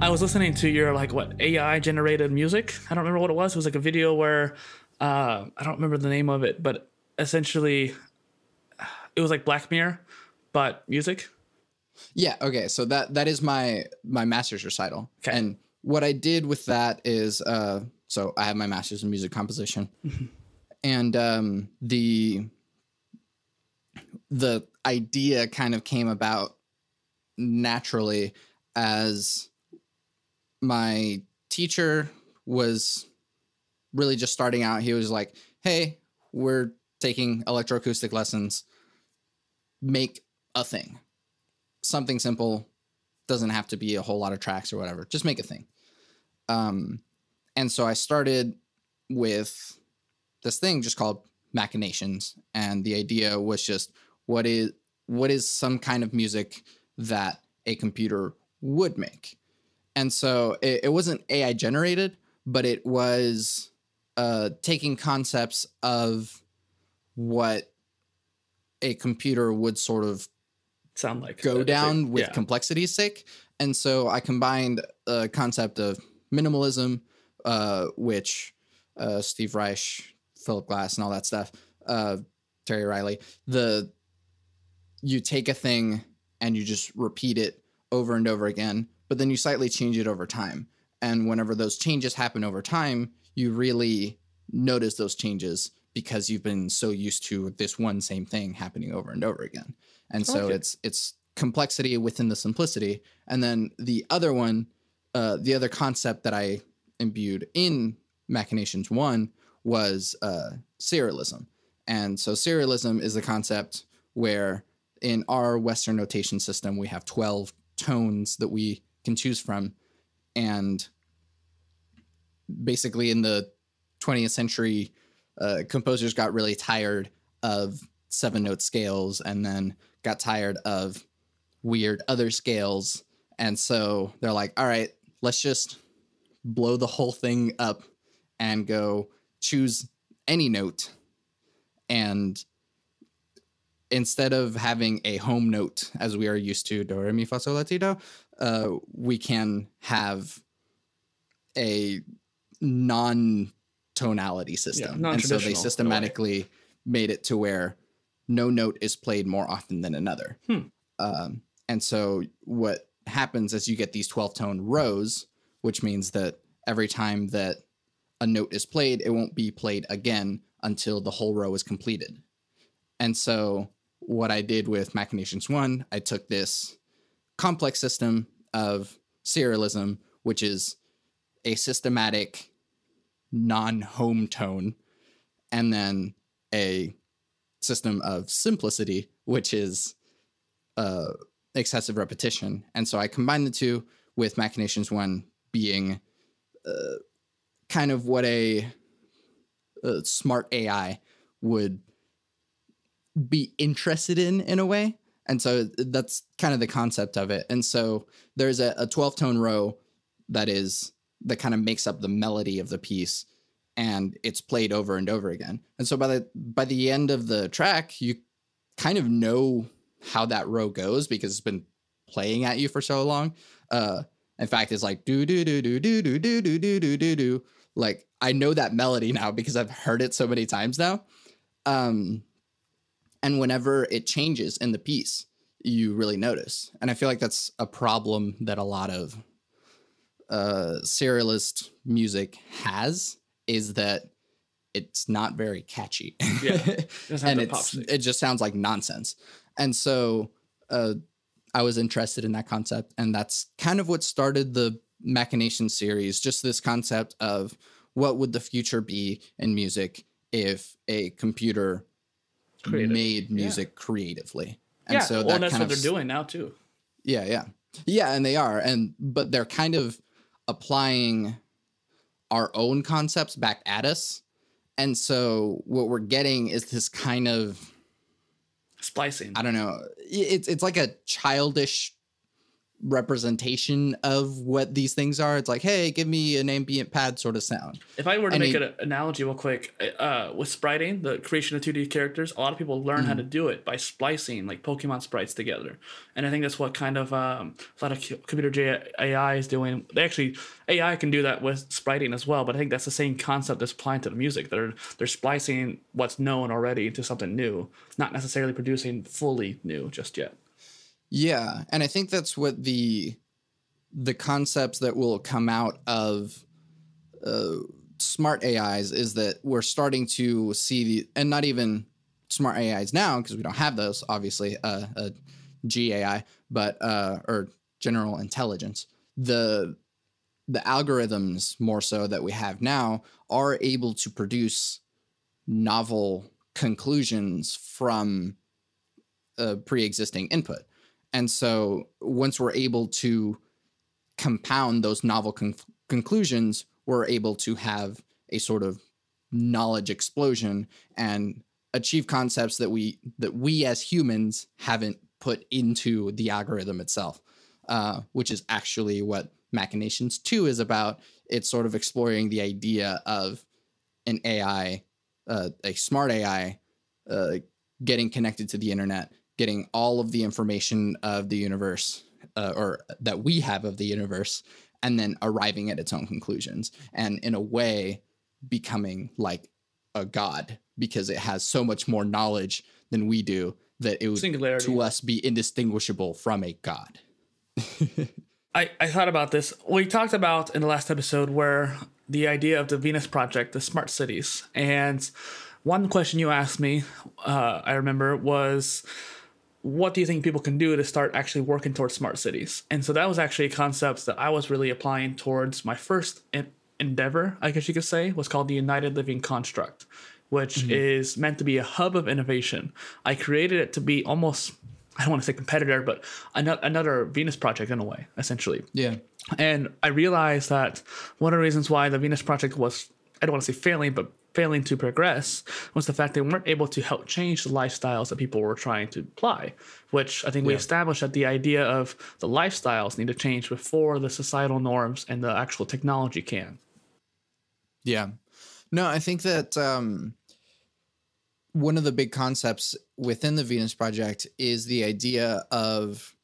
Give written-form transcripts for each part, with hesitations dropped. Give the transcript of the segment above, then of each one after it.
I was listening to your AI generated music. I don't remember what it was. It was like a video where I don't remember the name of it, but essentially it was like Black Mirror, but music. Yeah. Okay. So that is my master's recital. Okay. And what I did with that is, so I have my master's in music composition, and the idea kind of came about naturally as my teacher was really just starting out. He was like, "Hey, we're taking electroacoustic lessons. Make a thing. Something simple. Doesn't have to be a whole lot of tracks or whatever. Just make a thing." And so I started with this thing just called Machinations. And the idea was just what is some kind of music that a computer would make. And so it wasn't AI generated, but it was taking concepts of what a computer would sort of sound like go down with complexity's sake. And so I combined a concept of minimalism, which Steve Reich, Philip Glass, and all that stuff, Terry Riley, you take a thing and you just repeat it over and over again, but then you slightly change it over time. And whenever those changes happen over time, you really notice those changes because you've been so used to this one same thing happening over and over again. And so it's complexity within the simplicity. And then the other one, the other concept that I imbued in Machinations 1 was serialism. And so serialism is the concept where in our Western notation system, we have 12 tones that we can choose from. And basically in the 20th century, composers got really tired of 7-note scales and then got tired of weird other scales. And so they're like, all right, let's just blow the whole thing up and go choose any note. And instead of having a home note as we are used to, do, re, mi, fa, sol, la, ti, do, we can have a non-tonality system. And so they systematically made it to where no note is played more often than another. And so what happens is you get these 12-tone rows, which means that every time that a note is played, it won't be played again until the whole row is completed. And so what I did with Machinations 1, I took this complex system of serialism, which is a systematic non-home tone, and then a system of simplicity, which is excessive repetition. And so I combined the two, with Machinations 1 being kind of what a smart AI would be interested in a way. And so that's kind of the concept of it. And so there's a 12-tone row that kind of makes up the melody of the piece, and it's played over and over again. And so by the end of the track, you kind of know how that row goes because it's been playing at you for so long. In fact, it's like do do do do do do do do do do do do. Like I know that melody now because I've heard it so many times now. And whenever it changes in the piece, you really notice. And I feel like that's a problem that a lot of serialist music has, is that it's not very catchy. Yeah, and it just sounds like nonsense. And so I was interested in that concept, and that's kind of what started the Machination series, just this concept of what would the future be in music if a computer made music creatively. And so that's what they're doing now too. Yeah, and they are, but they're kind of applying our own concepts back at us. And so what we're getting is this kind of splicing. I don't know. It's like a childish representation of what these things are. It's like, hey, give me an ambient pad sort of sound. If I were to make an analogy real quick, with spriting, the creation of 2D characters, a lot of people learn how to do it by splicing like Pokemon sprites together. And I think that's what kind of a lot of computer AI is doing. AI can do that with spriting as well, but I think that's the same concept that's applying to the music. They're splicing what's known already into something new, not necessarily producing fully new just yet. Yeah, and I think that's what the concepts that will come out of smart AIs is that we're starting to see and not even smart AIs now, because we don't have those, obviously, GAI, but or general intelligence. The algorithms more so that we have now are able to produce novel conclusions from pre-existing input. And so once we're able to compound those novel conclusions, we're able to have a sort of knowledge explosion and achieve concepts that we as humans haven't put into the algorithm itself, which is actually what Machinations 2 is about. It's sort of exploring the idea of an AI, a smart AI, getting connected to the internet, getting all of the information of the universe, or that we have of the universe, and then arriving at its own conclusions, and in a way becoming like a god, because it has so much more knowledge than we do that it would to us be indistinguishable from a god. I thought about this. We talked about in the last episode where the idea of the Venus Project, the smart cities, and one question you asked me, I remember, was, what do you think people can do to start actually working towards smart cities? And so that was actually a concept that I was really applying towards my first endeavor, I guess you could say, was called the United Living Construct, which is meant to be a hub of innovation. I created it to be almost, I don't want to say competitor, but another Venus Project in a way, essentially. Yeah. And I realized that one of the reasons why the Venus Project was, I don't want to say failing, but failing to progress, was the fact they weren't able to help change the lifestyles that people were trying to apply, which I think we established that the idea of the lifestyles need to change before the societal norms and the actual technology can. Yeah. No, I think that one of the big concepts within the Venus Project is the idea of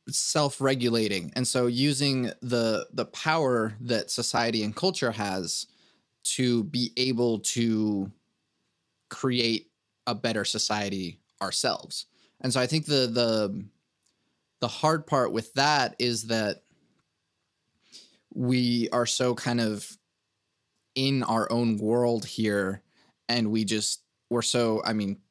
self-regulating. And so using the power that society and culture has to be able to create a better society ourselves. And so I think the hard part with that is that we are so kind of in our own world here, and we're so,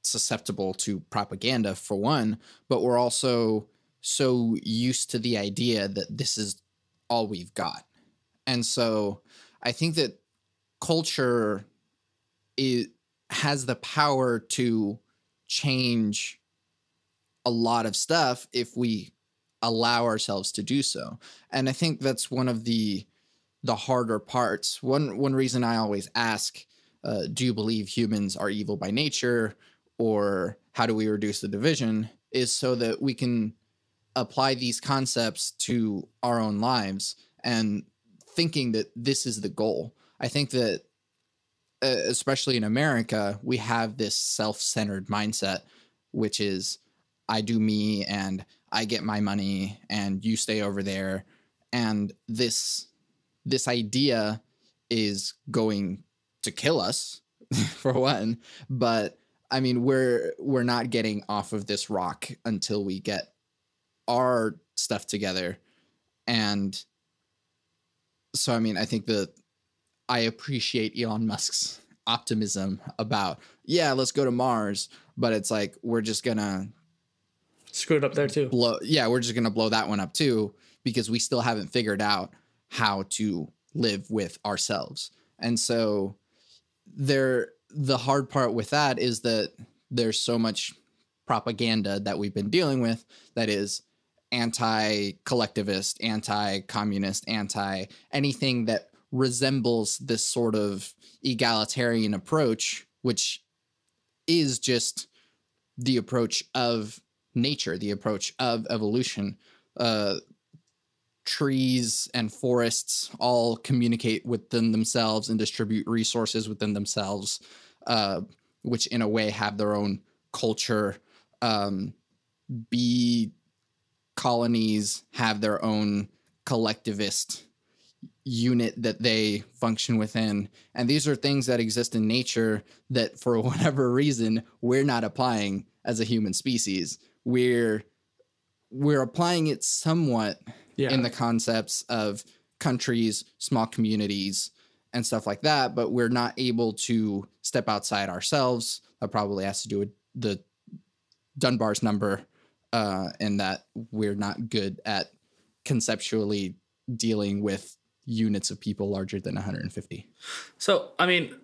susceptible to propaganda for one, but we're also so used to the idea that this is all we've got. And so I think that culture has the power to change a lot of stuff if we allow ourselves to do so. And I think that's one of the harder parts. One reason I always ask, do you believe humans are evil by nature, or how do we reduce the division, is so that we can apply these concepts to our own lives, and thinking that this is the goal. I think that, especially in America, we have this self-centered mindset, which is, I do me and I get my money and you stay over there. And this idea is going to kill us for one, but we're not getting off of this rock until we get our stuff together. And so, I think that I appreciate Elon Musk's optimism about, let's go to Mars, but it's like, we're just gonna screw it up there too. We're just gonna blow that one up too, because we still haven't figured out how to live with ourselves. And so the hard part with that is that there's so much propaganda that we've been dealing with that is anti-collectivist, anti-communist, anything that resembles this sort of egalitarian approach, which is just the approach of nature, the approach of evolution. Trees and forests all communicate within themselves and distribute resources within themselves, which in a way have their own culture. Bee colonies have their own collectivist unit that they function within. And these are things that exist in nature that for whatever reason, we're not applying as a human species. We're applying it somewhat in the concepts of countries, small communities, and stuff like that, but we're not able to step outside ourselves. That probably has to do with the Dunbar's number, and that we're not good at conceptually dealing with units of people larger than 150. So, I mean,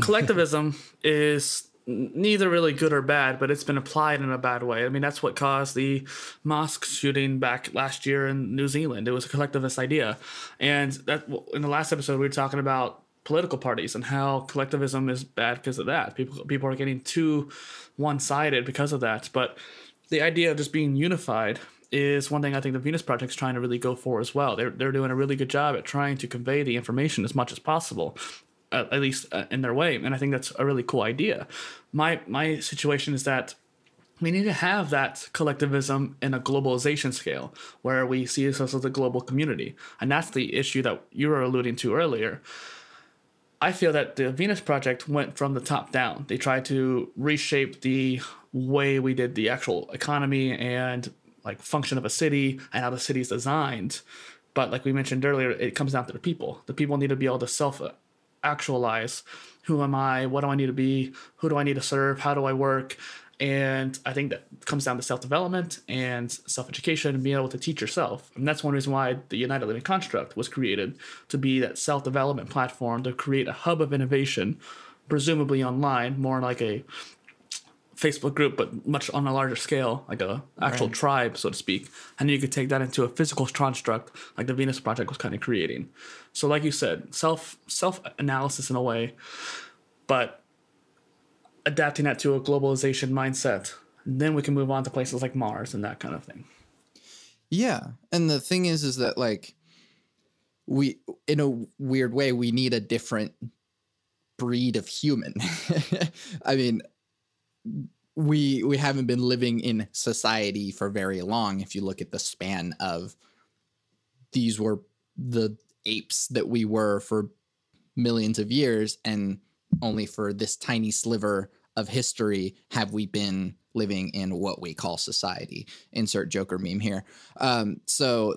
collectivism is neither really good or bad, but it's been applied in a bad way. I mean, that's what caused the mosque shooting back last year in New Zealand. It was a collectivist idea. And that in the last episode, we were talking about political parties and how collectivism is bad because of that. People are getting too one-sided because of that. But the idea of just being unified is one thing I think the Venus Project is trying to really go for as well. They're doing a really good job at trying to convey the information as much as possible, at least in their way. And I think that's a really cool idea. My situation is that we need to have that collectivism in a globalization scale where we see ourselves as a global community. And that's the issue that you were alluding to earlier. I feel that the Venus Project went from the top down. They tried to reshape the way we did the actual economy and like function of a city and how the city is designed. But like we mentioned earlier, it comes down to the people. The people need to be able to self-actualize. Who am I? What do I need to be? Who do I need to serve? How do I work? And I think that comes down to self-development and self-education and being able to teach yourself. And that's one reason why the United Living Construct was created, to be that self-development platform, to create a hub of innovation, presumably online, more like a Facebook group, but much on a larger scale, like a actual tribe, so to speak. And you could take that into a physical construct like the Venus Project was kind of creating. So like you said, self-analysis in a way, but adapting that to a globalization mindset. And then we can move on to places like Mars and that kind of thing. Yeah. And the thing is that like we, in a weird way, we need a different breed of human. I mean, we haven't been living in society for very long. If you look at the span of, these were the apes that we were for millions of years, and only for this tiny sliver of history have we been living in what we call society. Insert Joker meme here. So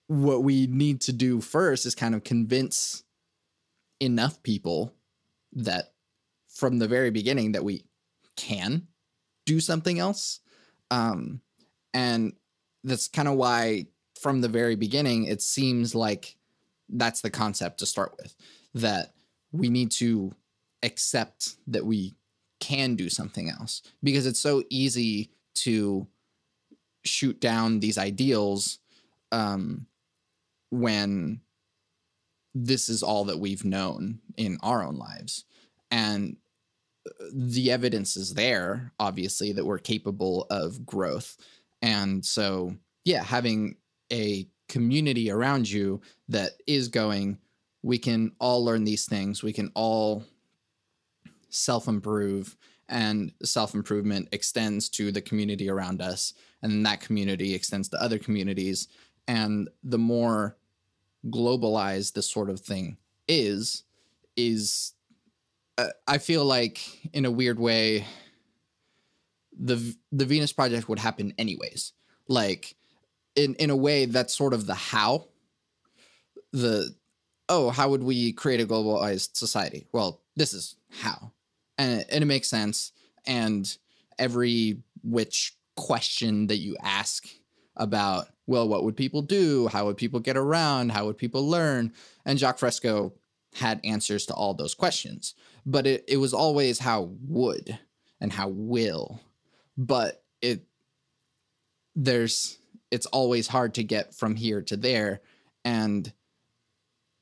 what we need to do first is kind of convince enough people that from the very beginning that we can do something else. And that's kind of why from the very beginning, it seems like that's the concept to start with, that we need to accept that we can do something else, because it's so easy to shoot down these ideals when this is all that we've known in our own lives. And the evidence is there, obviously, that we're capable of growth. And so, yeah, having a community around you that is going, we can all learn these things, we can all self-improve, and self-improvement extends to the community around us, and that community extends to other communities. And the more globalized this sort of thing is I feel like in a weird way, the Venus Project would happen anyways. Like in a way, that's sort of the how. How would we create a globalized society? Well, this is how. And it makes sense. And every which question that you ask about, well, what would people do? How would people get around? How would people learn? And Jacques Fresco had answers to all those questions. But it was always how would and how will. But it's always hard to get from here to there. And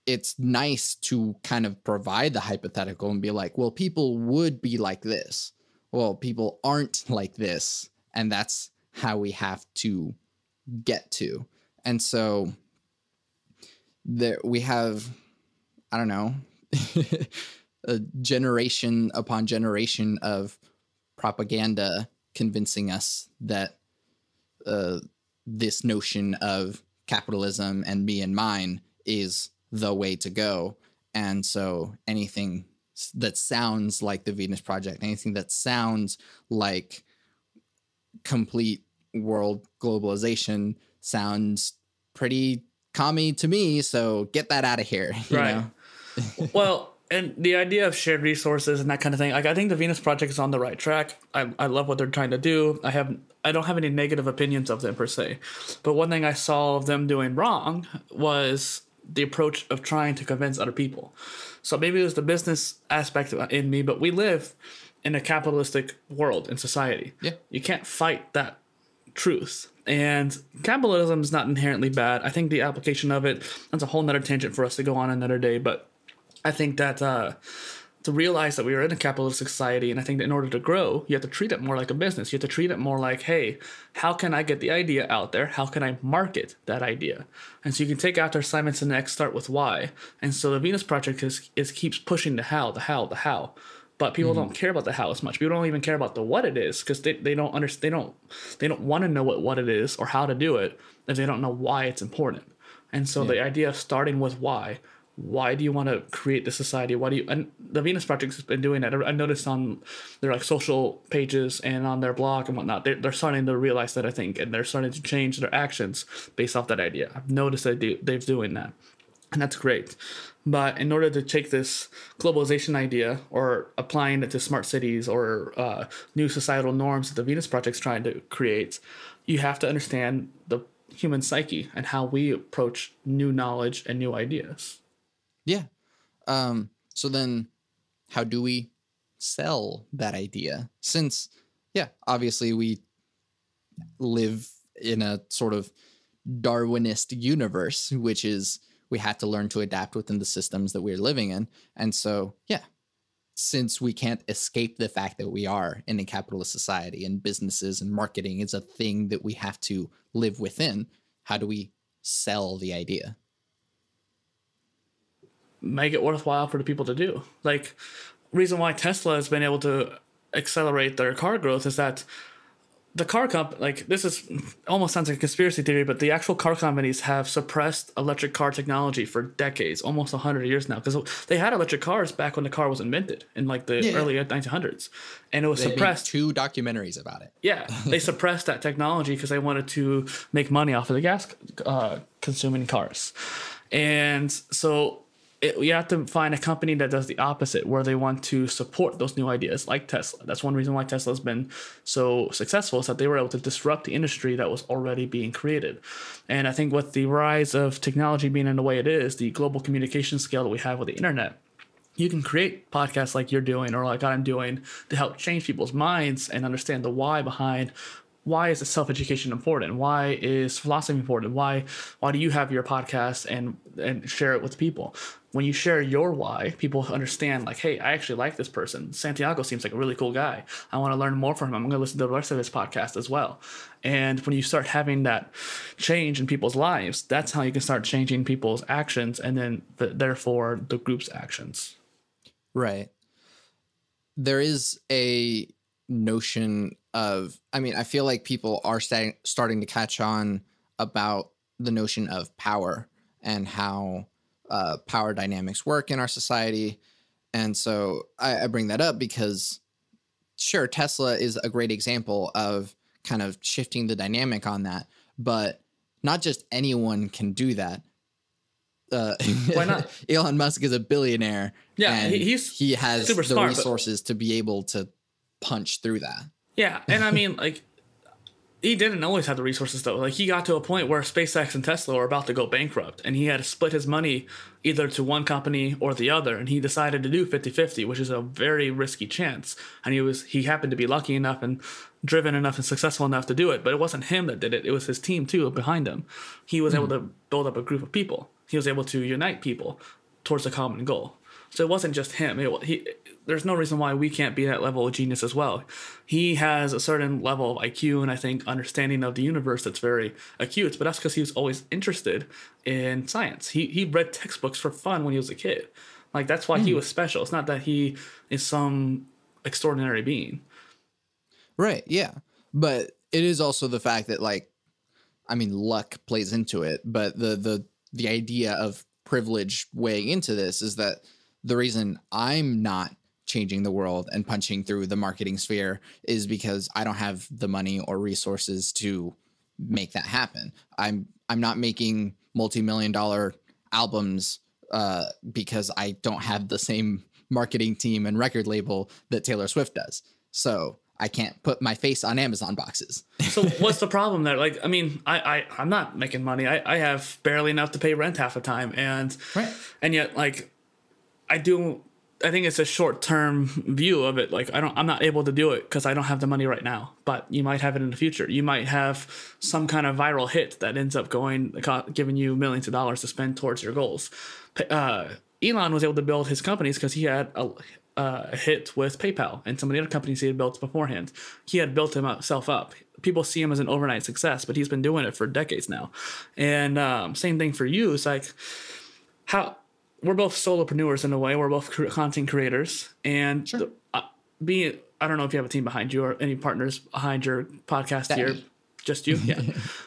it's nice to kind of provide the hypothetical and be like, well, people would be like this. well, people aren't like this, and that's how we have to get to. And so there we have, I don't know, a generation upon generation of propaganda convincing us that this notion of capitalism and me and mine is the way to go. And so anything that sounds like the Venus Project, anything that sounds like complete world globalization sounds pretty commie to me. So get that out of here. You know? Well, and the idea of shared resources and that kind of thing, like I think the Venus Project is on the right track. I love what they're trying to do. I don't have any negative opinions of them per se. But one thing I saw them doing wrong was the approach of trying to convince other people. So maybe it was the business aspect in me, but we live in a capitalistic world and society. Yeah. You can't fight that truth. And capitalism is not inherently bad. I think the application of it, that's a whole nother tangent for us to go on another day. But I think that to realize that we are in a capitalistic society, and I think that in order to grow, you have to treat it more like a business. You have to treat it more like, hey, how can I get the idea out there? How can I market that idea? And so you can take After Simons and X, start with why. And so the Venus Project is keeps pushing the how. But people don't care about the how as much. People don't even care about the what it is, because they don't understand. They don't want to know what it is or how to do it if they don't know why it's important. And so the idea of starting with why. Why do you want to create this society? And the Venus Project has been doing that. I noticed on their like social pages and on their blog and whatnot, they're starting to realize that, I think, and they're starting to change their actions based off that idea. I've noticed that they're doing that, and that's great. But in order to take this globalization idea or applying it to smart cities or new societal norms that the Venus Project's trying to create, you have to understand the human psyche and how we approach new knowledge and new ideas. Yeah. So then how do we sell that idea? Since, obviously we live in a sort of Darwinist universe, which is we have to learn to adapt within the systems that we're living in. And so, since we can't escape the fact that we are in a capitalist society and businesses and marketing is a thing that we have to live within, how do we sell the idea? Make it worthwhile for the people to do. Like, reason why Tesla has been able to accelerate their car growth is that the car company, like, this is almost sounds like a conspiracy theory, but the actual car companies have suppressed electric car technology for decades, almost 100 years now, because they had electric cars back when the car was invented in like the early 1900s, and it was suppressed. Made 2 documentaries about it. Yeah, they suppressed that technology because they wanted to make money off of the gas consuming cars, and so you have to find a company that does the opposite, where they want to support those new ideas, like Tesla. That's one reason why Tesla's been so successful, is that they were able to disrupt the industry that was already being created. And I think with the rise of technology being in the way it is, the global communication scale that we have with the internet, you can create podcasts like you're doing or like I'm doing to help change people's minds and understand the why behind why is self-education important? Why is philosophy important? Why do you have your podcast and share it with people? When you share your why, people understand, like, hey, I actually like this person. Santiago seems like a really cool guy. I want to learn more from him. I'm going to listen to the rest of his podcast as well. And when you start having that change in people's lives, that's how you can start changing people's actions and then therefore the group's actions. Right. There is a notion of, I feel like people are starting to catch on about the notion of power and how power dynamics work in our society. And so I bring that up because, sure, Tesla is a great example of kind of shifting the dynamic on that, but not just anyone can do that. Why not? Elon Musk is a billionaire. Yeah, and he has the smart, resources to be able to punch through that. Yeah, and I mean, like, he didn't always have the resources, though. Like, he got to a point where SpaceX and Tesla were about to go bankrupt, and he had to split his money either to one company or the other, and he decided to do 50-50, which is a very risky chance. And he happened to be lucky enough and driven enough and successful enough to do it, but it wasn't him that did it. It was his team, too, behind him. He was able to build up a group of people. He was able to unite people towards a common goal. So it wasn't just him. There's no reason why we can't be that level of genius as well. He has a certain level of IQ and I think understanding of the universe that's very acute, but that's because he was always interested in science. He read textbooks for fun when he was a kid. Like, that's why he was special. It's not that he is some extraordinary being. Right, yeah. But it is also the fact that, like, I mean, luck plays into it, but the idea of privilege weighing into this is that the reason I'm not changing the world and punching through the marketing sphere is because I don't have the money or resources to make that happen. I'm not making multi-million-dollar albums because I don't have the same marketing team and record label that Taylor Swift does. So I can't put my face on Amazon boxes. So what's the problem there? Like, I mean, I'm not making money. I have barely enough to pay rent half the time. And yet, like, I think it's a short-term view of it. Like, I'm not able to do it because I don't have the money right now, but you might have it in the future. You might have some kind of viral hit that ends up giving you millions of dollars to spend towards your goals. Elon was able to build his companies because he had a hit with PayPal and some of the other companies he had built beforehand. He had built himself up. People see him as an overnight success, but he's been doing it for decades now. And same thing for you. It's like, we're both solopreneurs in a way. We're both content creators. And sure. I don't know if you have a team behind you or any partners behind your podcast here. Just you? Yeah.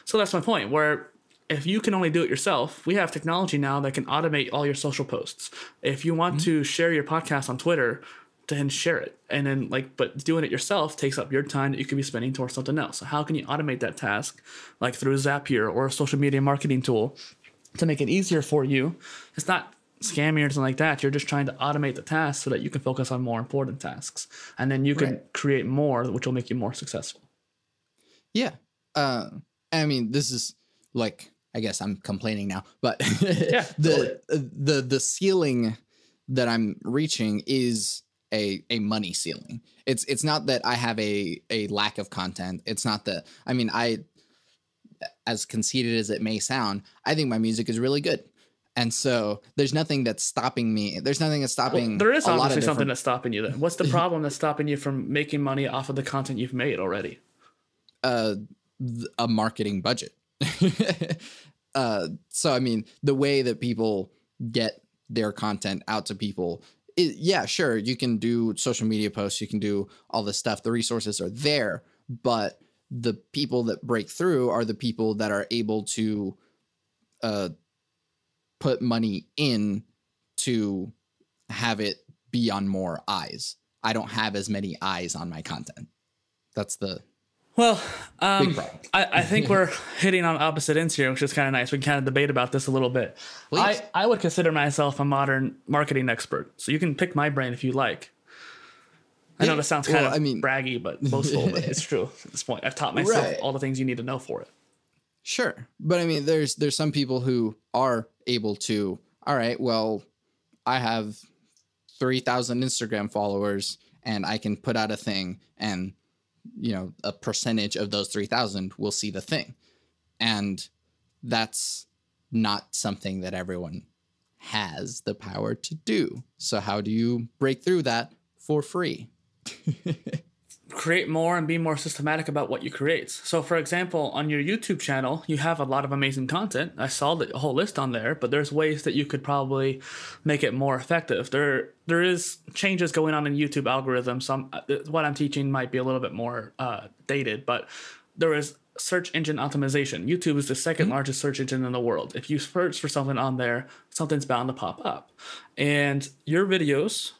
So that's my point, where if you can only do it yourself, we have technology now that can automate all your social posts. If you want to share your podcast on Twitter, then share it. And then, but doing it yourself takes up your time that you could be spending towards something else. So how can you automate that task, like through Zapier or a social media marketing tool, to make it easier for you? It's not scammy or anything like that. You're just trying to automate the task so that you can focus on more important tasks. And then you can create more, which will make you more successful. Yeah. I mean, this is like, I guess I'm complaining now, but the ceiling that I'm reaching is a money ceiling. It's not that I have a lack of content. It's not that, I mean, as conceited as it may sound, I think my music is really good. And so there's nothing that's stopping me. There's nothing that's stopping. Well, there is obviously something that's stopping you then. What's the problem that's stopping you from making money off of the content you've made already? A marketing budget. So, I mean, the way that people get their content out to people, sure, you can do social media posts, you can do all this stuff. The resources are there, but the people that break through are the people that are able to put money in to have it be on more eyes. I don't have as many eyes on my content. That's the big problem. I think we're hitting on opposite ends here, which is kind of nice. We can kind of debate about this a little bit. Please. I would consider myself a modern marketing expert, so you can pick my brain if you like. I know that sounds kind of braggy, but boastful, but it's true at this point. I've taught myself all the things you need to know for it. Sure. But I mean, there's some people who are able to, all right, well, I have 3,000 Instagram followers and I can put out a thing and, a percentage of those 3,000 will see the thing. And that's not something that everyone has the power to do. So how do you break through that for free? Create more and be more systematic about what you create. So, for example, on your YouTube channel, you have a lot of amazing content. I saw the whole list on there, but there's ways that you could probably make it more effective. There is changes going on in YouTube algorithms. What I'm teaching might be a little bit more dated, but there is search engine optimization. YouTube is the second largest search engine in the world. If you search for something on there, something's bound to pop up. And your videos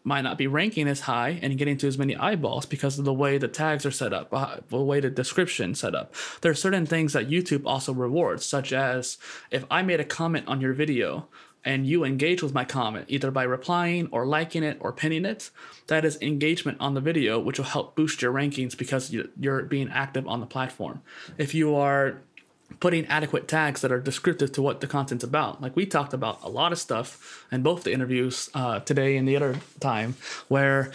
might not be ranking as high and getting to as many eyeballs because of the way the tags are set up, the way the description set up. There are certain things that YouTube also rewards, such as if I made a comment on your video and you engage with my comment, either by replying or liking it or pinning it, that is engagement on the video, which will help boost your rankings because you're being active on the platform. If you are putting adequate tags that are descriptive to what the content's about. Like we talked about a lot of stuff in both the interviews today and the other time where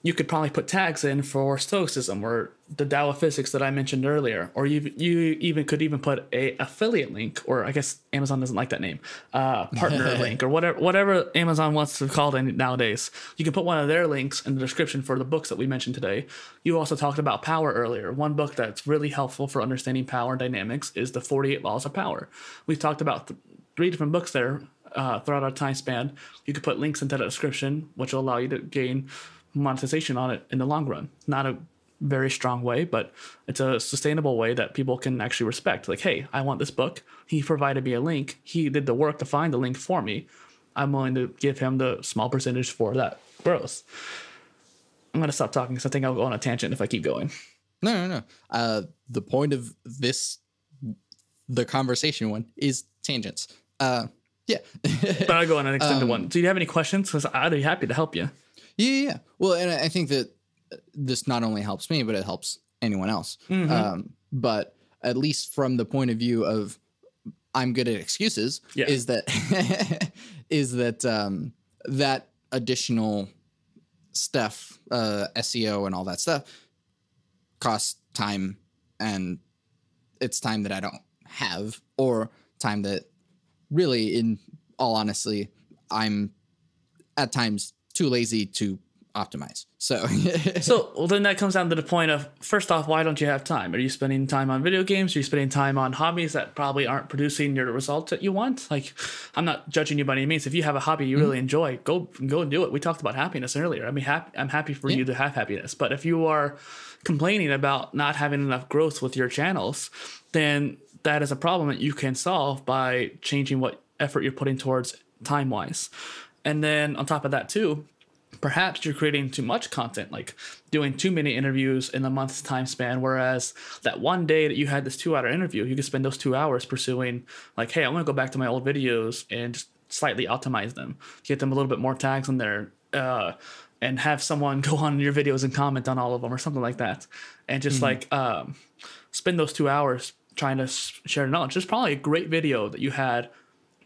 you could probably put tags in for Stoicism or the Tao of Physics that I mentioned earlier, or you even could even put a affiliate link, or I guess Amazon doesn't like that name, partner link, or whatever Amazon wants to call it nowadays. You can put one of their links in the description for the books that we mentioned today. You also talked about power earlier. One book that's really helpful for understanding power dynamics is the 48 Laws of Power. We've talked about 3 different books there throughout our time span. You could put links into the description, which will allow you to gain monetization on it in the long run. Not a very strong way, but it's a sustainable way that people can actually respect. Like, hey, I want this book. He provided me a link. He did the work to find the link for me. I'm willing to give him the small percentage for that growth. I'm going to stop talking because I think I'll go on a tangent if I keep going. No. The point of the conversation one is tangents. Yeah. But I'll go on an extended one. Do you have any questions? Because I'd be happy to help you. Yeah. Well, and I think that this not only helps me, but it helps anyone else. Mm-hmm. But at least from the point of view of I'm good at excuses, is that that additional stuff, SEO and all that stuff, costs time, and it's time that I don't have, or time that really, in all honesty, I'm at times too lazy to optimize. So well, then that comes down to the point of, first off, why don't you have time? Are you spending time on video games? Are you spending time on hobbies that probably aren't producing your results that you want? Like, I'm not judging you by any means. If you have a hobby you really enjoy, go and do it. We talked about happiness earlier. I mean, I'm happy for you to have happiness. But if you are complaining about not having enough growth with your channels, then that is a problem that you can solve by changing what effort you're putting towards time-wise. And then on top of that too, perhaps you're creating too much content, like doing too many interviews in a month's time span, whereas that one day that you had this 2-hour interview, you could spend those 2 hours pursuing, like, hey, I want to go back to my old videos and just slightly optimize them, get them a little bit more tags in there, and have someone go on your videos and comment on all of them or something like that. And just spend those 2 hours trying to share knowledge. There's probably a great video that you had,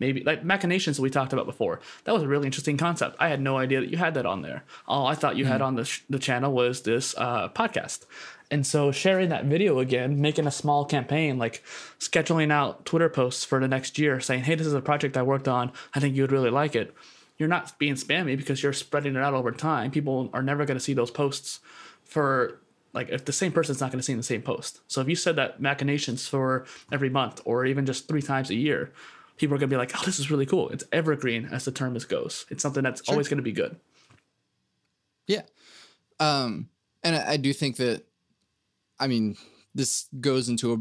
maybe like machinations that we talked about before. That was a really interesting concept. I had no idea that you had that on there. All I thought you had on the channel was this podcast. And so sharing that video again, making a small campaign, like scheduling out Twitter posts for the next year saying, hey, this is a project I worked on. I think you would really like it. You're not being spammy because you're spreading it out over time. People are never going to see those posts for, like, if the same person's not going to see the same post. So if you said that machinations for every month or even just 3 times a year, people are going to be like, oh, this is really cool. It's evergreen, as the term goes. It's something that's always going to be good. Yeah. And I do think that, I mean, this goes into a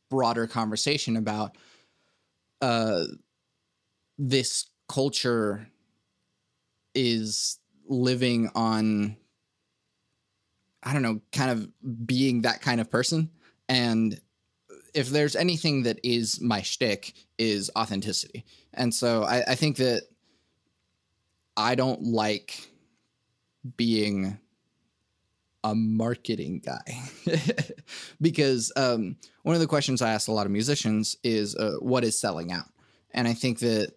broader conversation about this culture is living on, I don't know, kind of being that kind of person. And if there's anything that is my shtick, is authenticity. And so I think that I don't like being a marketing guy because one of the questions I ask a lot of musicians is what is selling out? And I think that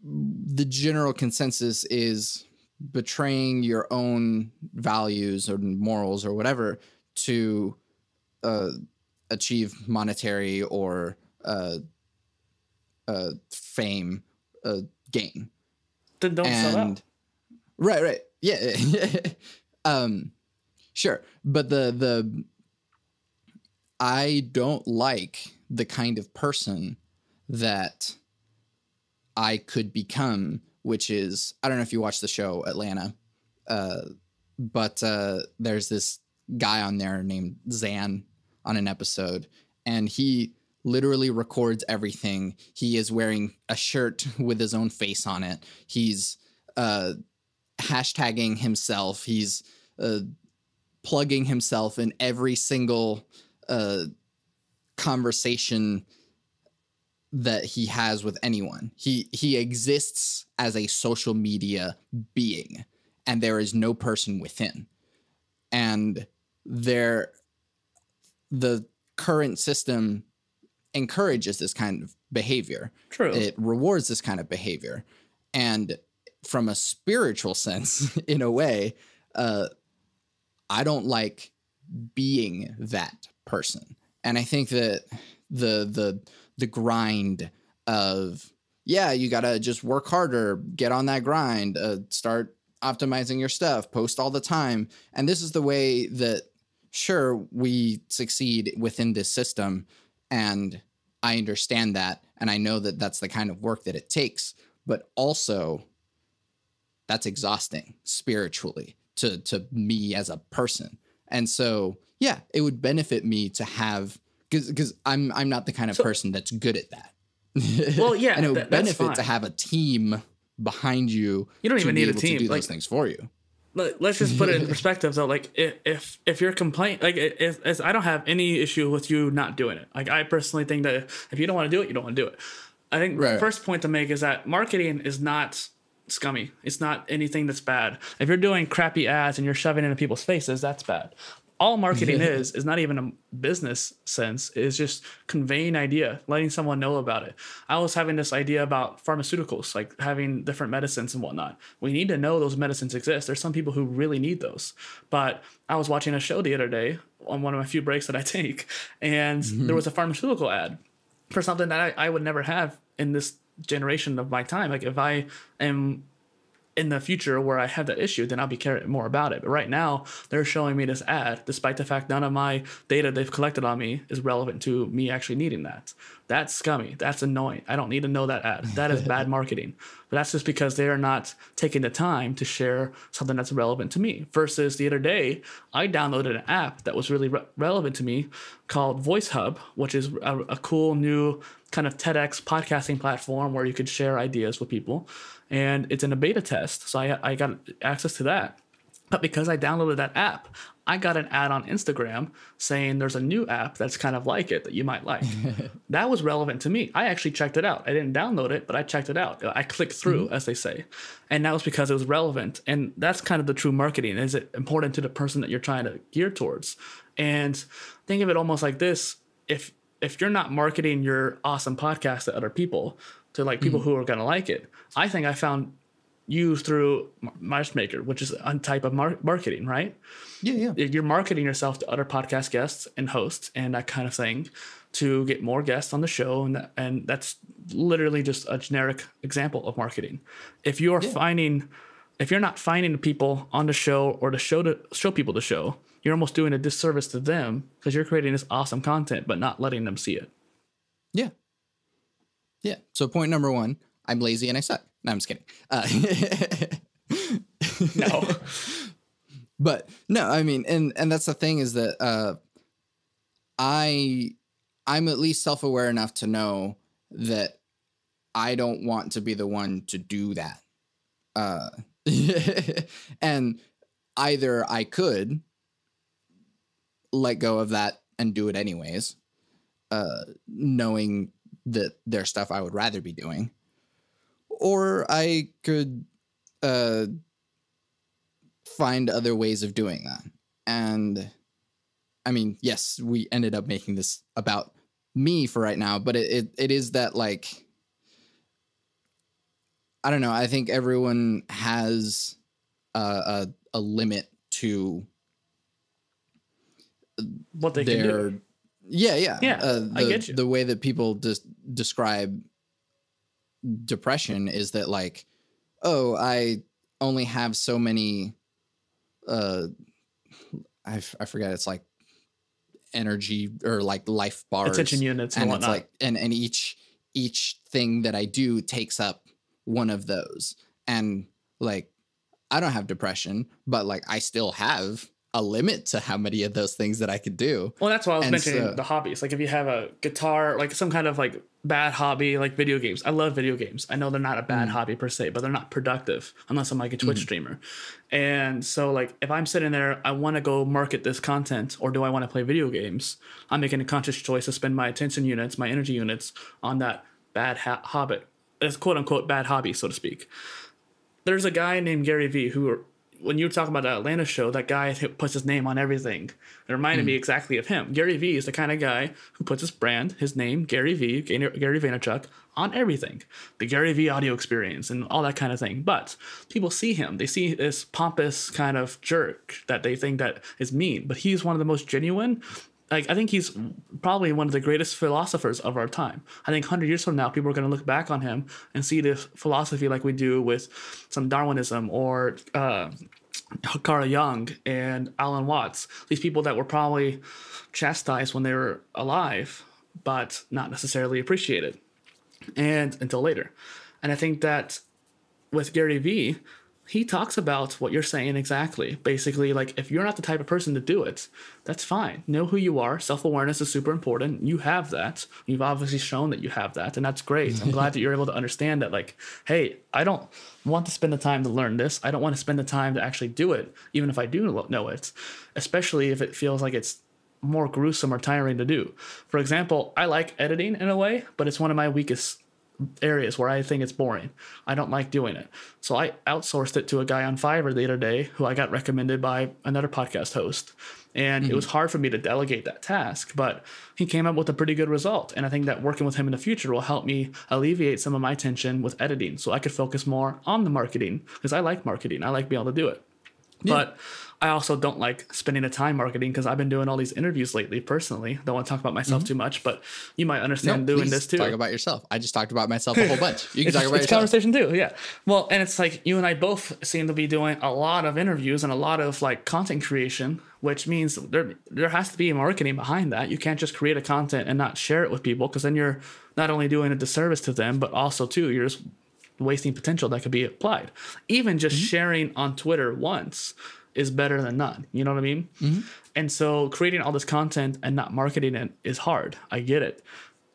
the general consensus is betraying your own values or morals or whatever to achieve monetary or fame gain. Then don't sell out. Right. Yeah. Sure. But I don't like the kind of person that I could become, which is, I don't know if you watch the show Atlanta, but there's this guy on there named Zan on an episode, and he literally records everything. He is wearing a shirt with his own face on it. He's hashtagging himself. He's plugging himself in every single conversation that he has with anyone. He exists as a social media being, and there is no person within. And the current system encourages this kind of behavior. True. It rewards this kind of behavior. And from a spiritual sense, in a way, I don't like being that person. And I think that the grind of, yeah, you got to just work harder, get on that grind, start optimizing your stuff, post all the time. And this is the way that, sure, we succeed within this system. And I understand that. And I know that that's the kind of work that it takes. But also, that's exhausting spiritually to me as a person. And so, yeah, it would benefit me to have, because I'm not the kind of person that's good at that. Well, yeah, and it would benefit to have a team behind you. You don't even need a team to do those things for you. Let's just put it in perspective, though. Like, if you're complaining, like, if I don't have any issue with you not doing it. Like, I personally think that if you don't want to do it, you don't want to do it. I think the first point to make is that marketing is not scummy. It's not anything that's bad. If you're doing crappy ads and you're shoving it in people's faces, that's bad. All marketing is not even a business sense. It's just conveying idea, letting someone know about it. I was having this idea about pharmaceuticals, like having different medicines and whatnot. We need to know those medicines exist. There's some people who really need those. But I was watching a show the other day on one of my few breaks that I take, and there was a pharmaceutical ad for something that I would never have in this generation of my time. Like, if I am in the future where I have that issue, then I'll be caring more about it. But right now, they're showing me this ad, despite the fact none of my data they've collected on me is relevant to me actually needing that. That's scummy. That's annoying. I don't need to know that ad. That is bad marketing. But that's just because they are not taking the time to share something that's relevant to me. Versus the other day, I downloaded an app that was really relevant to me called Voice Hub, which is a cool new kind of TEDx podcasting platform where you could share ideas with people. And it's in a beta test, so I got access to that. But because I downloaded that app, I got an ad on Instagram saying there's a new app that's kind of like it that you might like. That was relevant to me. I actually checked it out. I didn't download it, but I checked it out. I clicked through, as they say. And that was because it was relevant. And that's kind of the true marketing. Is it important to the person that you're trying to gear towards? And think of it almost like this. If you're not marketing your awesome podcast to other people, to like people who are going to like it, I think I found you through Matchmaker, which is a type of marketing, right? Yeah. You're marketing yourself to other podcast guests and hosts and that kind of thing to get more guests on the show. And that's literally just a generic example of marketing. If you're not finding people on the show or to show people the show, you're almost doing a disservice to them because you're creating this awesome content, but not letting them see it. Yeah. Yeah. So point number 1, I'm lazy and I suck. No, I'm just kidding. No. But no, I mean, and that's the thing is that I'm at least self-aware enough to know that I don't want to be the one to do that. And either I could let go of that and do it anyways, knowing that there's stuff I would rather be doing, or I could find other ways of doing that. And I mean, yes, we ended up making this about me for right now, but it is that, like, I don't know. I think everyone has a limit to what they can do. Yeah. I get you. The way that people describe depression is that, like, oh, I only have so many, I forget, it's like energy or like life bars, attention units, and whatnot. It's like, and each thing that I do takes up one of those. And like, I don't have depression, but like, I still have a limit to how many of those things that I could do. Well, that's why I was mentioning the hobbies. Like, if you have a guitar, like some kind of like bad hobby, like video games. I love video games. I know they're not a bad hobby per se, but they're not productive unless I'm like a Twitch streamer. And so, like, if I'm sitting there, I want to go market this content, or do I want to play video games? I'm making a conscious choice to spend my attention units, my energy units on that bad hobby. It's quote unquote bad hobby, so to speak. There's a guy named Gary Vee who when you were talking about the Atlanta show, that guy who puts his name on everything, it reminded me exactly of him. Gary Vee is the kind of guy who puts his brand, his name, Gary Vee, Gary Vaynerchuk, on everything. The Gary Vee audio experience and all that kind of thing. But people see him. They see this pompous kind of jerk that they think that is mean. But he's one of the most genuine. Like, I think he's probably one of the greatest philosophers of our time. I think 100 years from now, people are going to look back on him and see this philosophy like we do with some Darwinism or Carl Jung and Alan Watts. These people that were probably chastised when they were alive, but not necessarily appreciated, and until later. And I think that with Gary Vee, he talks about what you're saying exactly. Basically, like, if you're not the type of person to do it, that's fine. Know who you are. Self-awareness is super important. You have that. You've obviously shown that you have that, and that's great. I'm glad that you're able to understand that, like, hey, I don't want to spend the time to learn this. I don't want to spend the time to actually do it, even if I do know it, especially if it feels like it's more gruesome or tiring to do. For example, I like editing in a way, but it's one of my weakest areas where I think it's boring. I don't like doing it. So I outsourced it to a guy on Fiverr the other day who I got recommended by another podcast host. And it was hard for me to delegate that task, but he came up with a pretty good result. And I think that working with him in the future will help me alleviate some of my tension with editing so I could focus more on the marketing, because I like marketing. I like being able to do it. Yeah. But I also don't like spending the time marketing, because I've been doing all these interviews lately personally. Don't want to talk about myself too much, but you might understand doing this too. Talk about yourself. I just talked about myself a whole bunch. You can talk about yourself. It's conversation too, yeah. Well, and it's like you and I both seem to be doing a lot of interviews and a lot of like content creation, which means there has to be marketing behind that. You can't just create a content and not share it with people, because then you're not only doing a disservice to them, but also too, you're just wasting potential that could be applied. Even just sharing on Twitter once is better than none. You know what I mean? And so creating all this content and not marketing it is hard. I get it.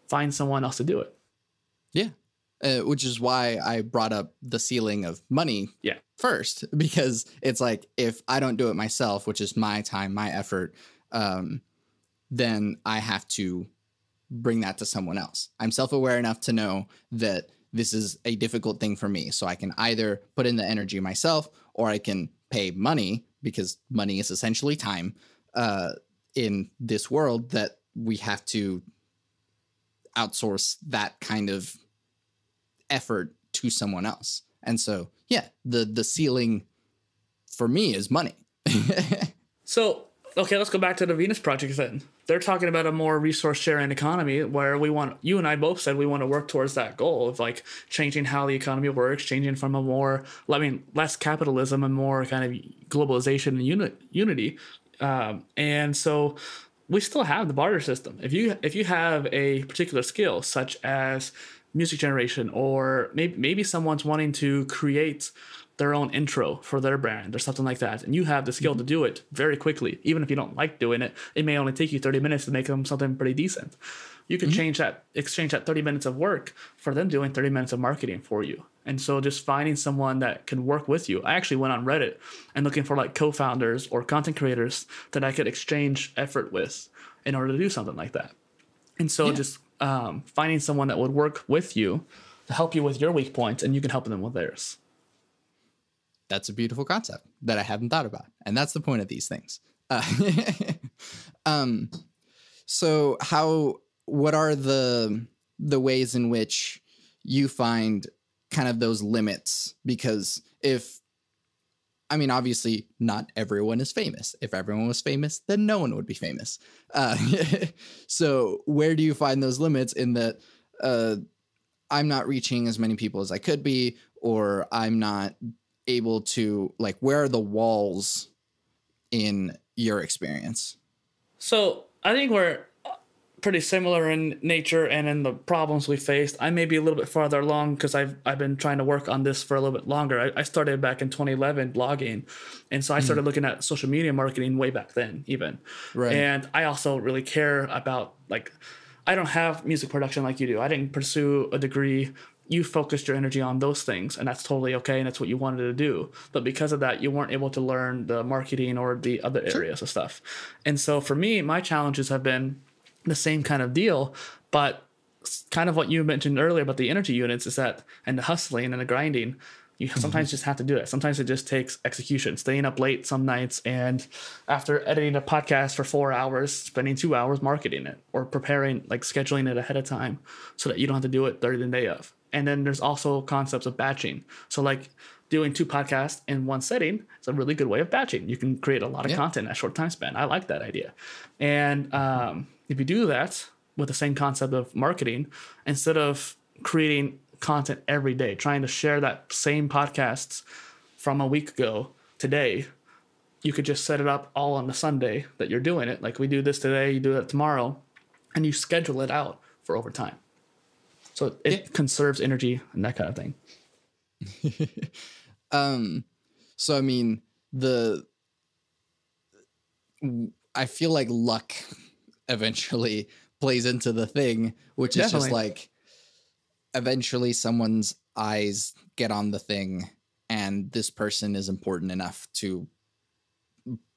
Find someone else to do it. Yeah. Which is why I brought up the ceiling of money first, because it's like, if I don't do it myself, which is my time, my effort, then I have to bring that to someone else. I'm self-aware enough to know that this is a difficult thing for me. So I can either put in the energy myself, or I can pay money, because money is essentially time in this world that we have to outsource that kind of effort to someone else. And so, yeah, the ceiling for me is money. So, okay, let's go back to the Venus Project then. They're talking about a more resource sharing economy where you and I both said we want to work towards that goal of like changing how the economy works, changing from a more, less capitalism and more kind of globalization and unity. And so we still have the barter system. If you have a particular skill, such as music generation, or maybe someone's wanting to create their own intro for their brand or something like that, and you have the skill to do it very quickly, even if you don't like doing it, it may only take you 30 minutes to make them something pretty decent. You can exchange that 30 minutes of work for them doing 30 minutes of marketing for you. And so just finding someone that can work with you. I actually went on Reddit and looking for like co-founders or content creators that I could exchange effort with in order to do something like that. And so just finding someone that would work with you to help you with your weak points, and you can help them with theirs. That's a beautiful concept that I haven't thought about. And that's the point of these things. So what are the ways in which you find kind of those limits? Because obviously not everyone is famous. If everyone was famous, then no one would be famous. So where do you find those limits in that I'm not reaching as many people as I could be, or I'm not able to, like, where are the walls in your experience? So I think we're pretty similar in nature and in the problems we faced. I may be a little bit farther along because I've been trying to work on this for a little bit longer. I started back in 2011 blogging, and so I started looking at social media marketing way back then even. Right. And I also really care about, like, I don't have music production like you do. I didn't pursue a degree. You focused your energy on those things, and that's totally okay, and that's what you wanted to do. But because of that, you weren't able to learn the marketing or the other areas of stuff. And so for me, my challenges have been the same kind of deal, but kind of what you mentioned earlier about the energy units is that, and the hustling and the grinding, You sometimes just have to do it. Sometimes it just takes execution, staying up late some nights, and after editing a podcast for 4 hours, spending 2 hours marketing it or preparing, like scheduling it ahead of time so that you don't have to do it 30 the day of. And then there's also concepts of batching. So like doing 2 podcasts in one setting is a really good way of batching. You can create a lot of content in a short time span. I like that idea. And if you do that with the same concept of marketing, instead of creating content every day, trying to share that same podcasts from a week ago today, you could just set it up all on the Sunday that you're doing it. Like we do this today, you do it tomorrow, and you schedule it out for over time. So it conserves energy and that kind of thing. So I mean, I feel like luck eventually plays into the thing, which is just like eventually someone's eyes get on the thing and this person is important enough to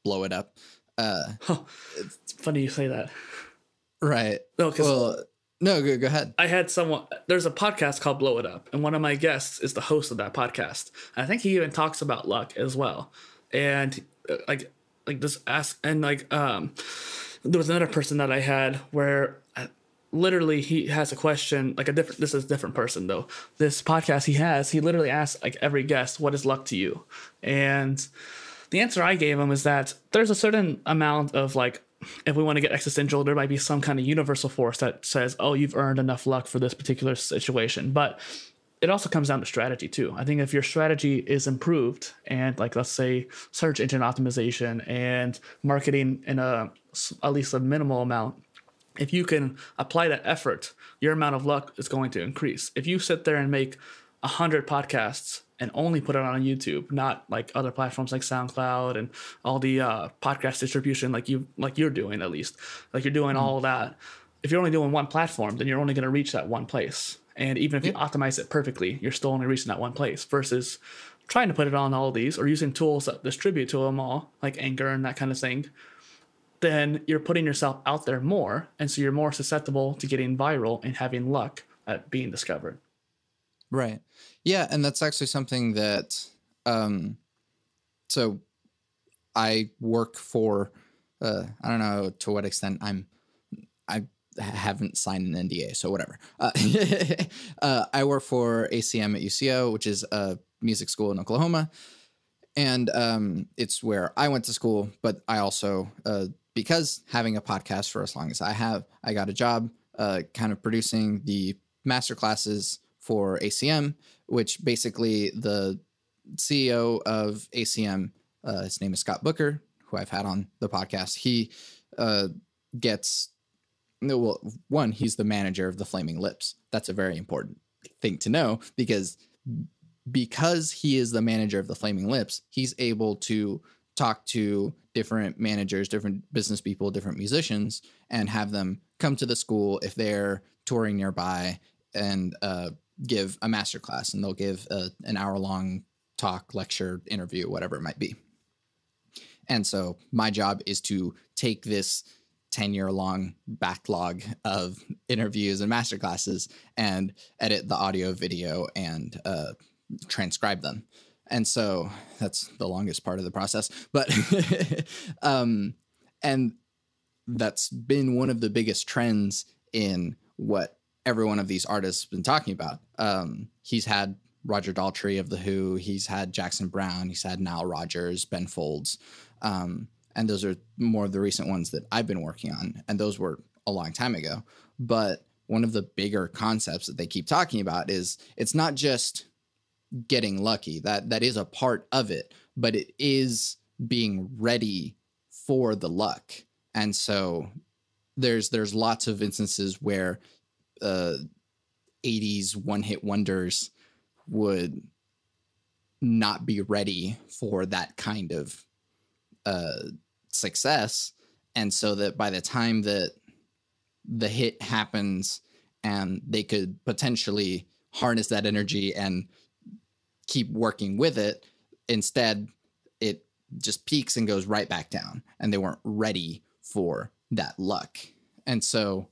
blow it up. It's funny you say that. Right. No, go ahead. I had there's a podcast called Blow It Up, and one of my guests is the host of that podcast. And I think he even talks about luck as well. And like this ask, and like, there was another person that I had where literally he has a question, like this is a different person though. This podcast he literally asks like every guest, what is luck to you? And the answer I gave him is that there's a certain amount of like, if we want to get existential, there might be some kind of universal force that says, oh, you've earned enough luck for this particular situation. At also comes down to strategy too. I think if your strategy is improved and like, let's say search engine optimization and marketing in at least a minimal amount, if you can apply that effort, your amount of luck is going to increase. If you sit there and make 100 podcasts and only put it on YouTube, not like other platforms like SoundCloud and all the podcast distribution like you're doing, at least like you're doing all of that. If you're only doing one platform, then you're only going to reach that one place. And even if you optimize it perfectly, you're still only reaching that one place versus trying to put it on all of these or using tools that distribute to them all, like Anchor and that kind of thing. Then you're putting yourself out there more. And so you're more susceptible to getting viral and having luck at being discovered. Right. Yeah. And that's actually something that, so I work for, I don't know to what extent I haven't signed an NDA, so whatever. I work for ACM at UCO, which is a music school in Oklahoma. And it's where I went to school, but I also, because having a podcast for as long as I got a job kind of producing the master classes for ACM, which basically the CEO of ACM, his name is Scott Booker, who I've had on the podcast. He he's the manager of the Flaming Lips. That's a very important thing to know because he is the manager of the Flaming Lips, he's able to talk to different managers, different business people, different musicians, and have them come to the school if they're touring nearby and give a masterclass. And they'll give an hour-long talk, lecture, interview, whatever it might be. And so my job is to take this 10-year-long backlog of interviews and masterclasses and edit the audio, video, and transcribe them. And so that's the longest part of the process. But and that's been one of the biggest trends in what every one of these artists have been talking about. He's had Roger Daltrey of The Who. He's had Jackson Browne. He's had Nile Rodgers, Ben Folds. And those are more of the recent ones that I've been working on. And those were a long time ago. But one of the bigger concepts that they keep talking about is it's not just getting lucky. That is a part of it, but it is being ready for the luck. And so there's lots of instances where 80s one-hit wonders would not be ready for that kind of success. And so that by the time that the hit happens and they could potentially harness that energy and keep working with it, instead it just peaks and goes right back down, and they weren't ready for that luck. And so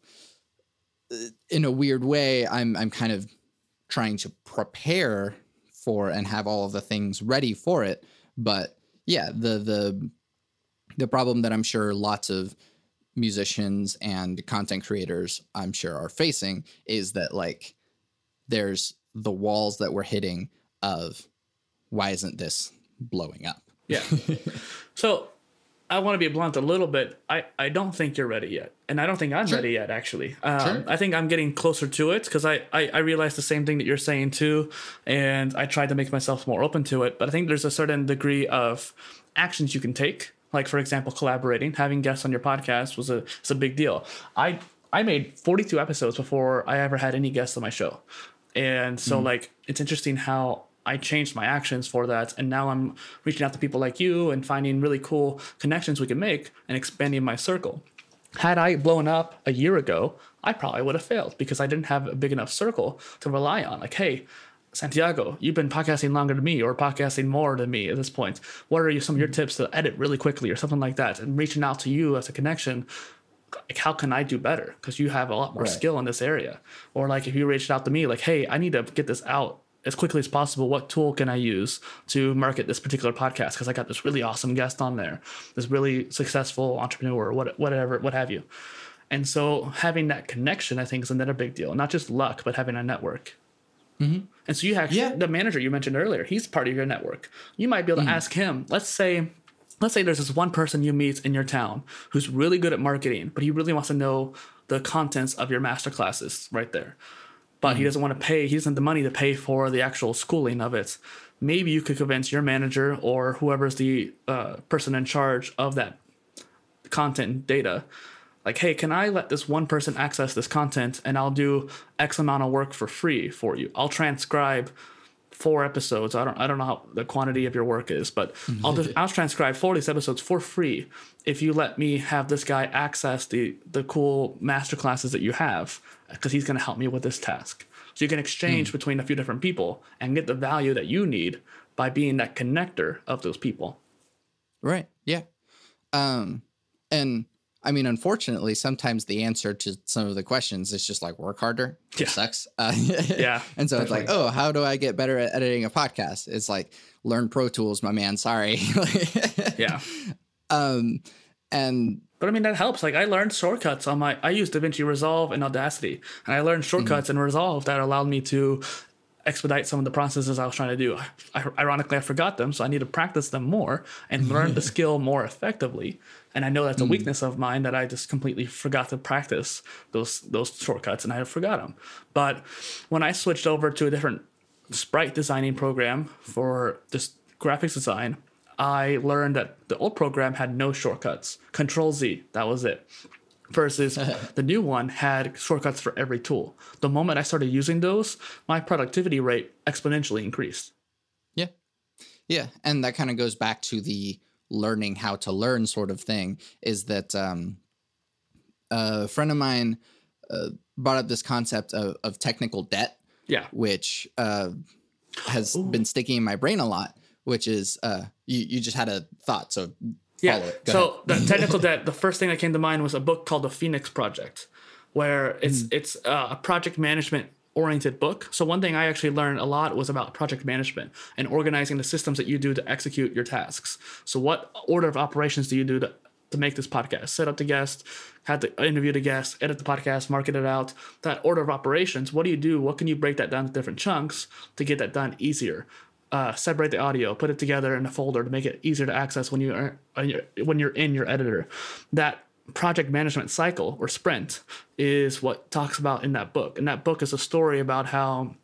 in a weird way, I'm kind of trying to prepare for and have all of the things ready for it. But yeah, the problem that I'm sure lots of musicians and content creators I'm sure are facing is that like there's the walls that we're hitting of why isn't this blowing up? Yeah. So I want to be blunt a little bit. I don't think you're ready yet. And I don't think I'm ready yet, actually. Sure. I think I'm getting closer to it because I realized the same thing that you're saying too. And I tried to make myself more open to it. But I think there's a certain degree of actions you can take. Like, for example, collaborating, having guests on your podcast was a big deal. I made 42 episodes before I ever had any guests on my show. And so like, it's interesting how I changed my actions for that. And now I'm reaching out to people like you and finding really cool connections we can make and expanding my circle. Had I blown up a year ago, I probably would have failed because I didn't have a big enough circle to rely on. Like, hey, Santiago, you've been podcasting longer than me or podcasting more than me at this point. What are some of your tips to edit really quickly or something like that? And reaching out to you as a connection, like, how can I do better? Because you have a lot more skill in this area. Or like if you reached out to me like, hey, I need to get this out as quickly as possible. What tool can I use to market this particular podcast? Because I got this really awesome guest on there, this really successful entrepreneur, whatever, what have you. And so having that connection, I think, is another big deal. Not just luck, but having a network. Mm-hmm. And so you actually, the manager you mentioned earlier, he's part of your network. You might be able to ask him, let's say there's this one person you meet in your town who's really good at marketing, but he really wants to know the contents of your masterclasses right there. But he doesn't want to pay, he doesn't have the money to pay for the actual schooling of it. Maybe you could convince your manager or whoever's the person in charge of that content and data, like, hey, can I let this one person access this content and I'll do X amount of work for free for you. I'll transcribe 4 episodes. I don't know how the quantity of your work is, but I'll transcribe 4 of these episodes for free if you let me have this guy access the cool masterclasses that you have, because he's going to help me with this task. So you can exchange between a few different people and get the value that you need by being that connector of those people. Right. Yeah. And I mean, unfortunately, sometimes the answer to some of the questions is just like work harder. It sucks. Yeah. And so it's like, oh, how do I get better at editing a podcast? It's like, learn Pro Tools, my man. Sorry. Yeah. But I mean, that helps. Like I learned shortcuts on I use DaVinci Resolve and Audacity, and I learned shortcuts in Resolve that allowed me to expedite some of the processes I was trying to do. Ironically, I forgot them, so I need to practice them more and learn the skill more effectively. And I know that's a weakness of mine, that I just completely forgot to practice those shortcuts, and I forgot them. But when I switched over to a different sprite designing program for just graphics design, I learned that the old program had no shortcuts. Control Z, that was it. Versus the new one had shortcuts for every tool. The moment I started using those, my productivity rate exponentially increased. Yeah. Yeah. And that kind of goes back to the learning how to learn sort of thing, is that a friend of mine brought up this concept of technical debt, which has been sticking in my brain a lot, which is you just had a thought. So so the technical debt, the first thing that came to mind was a book called The Phoenix Project, where it's a project management oriented book. So one thing I actually learned a lot was about project management and organizing the systems that you do to execute your tasks. So what order of operations do you do to make this podcast? Set up the guest, have to interview the guest, edit the podcast, market it out. That order of operations, what do you do? What can you break that down to different chunks to get that done easier? Separate the audio, put it together in a folder to make it easier to access when you're in your editor. That project management cycle or sprint is what talks about in that book. And that book is a story about how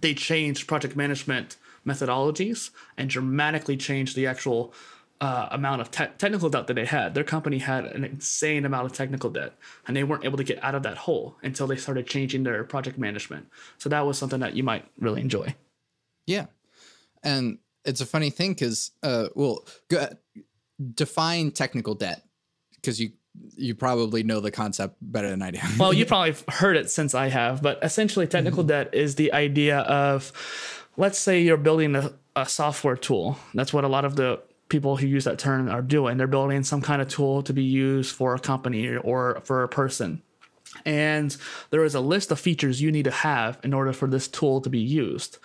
they changed project management methodologies and dramatically changed the actual amount of technical debt that they had. Their company had an insane amount of technical debt, and they weren't able to get out of that hole until they started changing their project management. So that was something that you might really enjoy. Yeah. And it's a funny thing because, define technical debt, because you probably know the concept better than I do. Well, you probably heard it since I have, but essentially technical debt is the idea of, let's say you're building a software tool. That's what a lot of the people who use that term are doing. They're building some kind of tool to be used for a company or for a person. And there is a list of features you need to have in order for this tool to be used.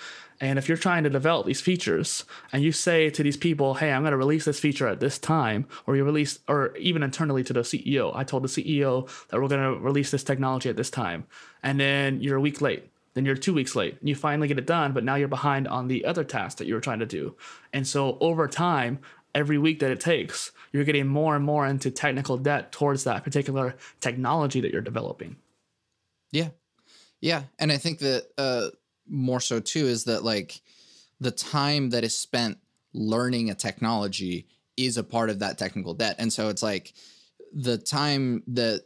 And if you're trying to develop these features and you say to these people, hey, I'm going to release this feature at this time, or you release, or even internally to the CEO, I told the CEO that we're going to release this technology at this time. And then you're a week late, then you're 2 weeks late, and you finally get it done, but now you're behind on the other task that you were trying to do. And so over time, every week that it takes, you're getting more and more into technical debt towards that particular technology that you're developing. Yeah. Yeah. And I think that, more so too, is that like the time that is spent learning a technology is a part of that technical debt. And so it's like the time that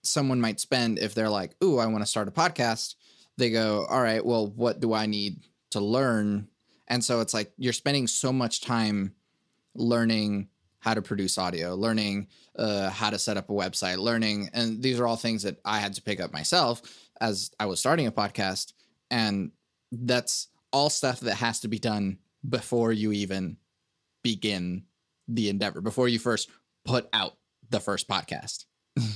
someone might spend if they're like, ooh, I want to start a podcast, they go, all right, well, what do I need to learn? And so it's like you're spending so much time learning how to produce audio, learning how to set up a website, learning. And these are all things that I had to pick up myself as I was starting a podcast. And that's all stuff that has to be done before you even begin the endeavor, before you first put out the first podcast.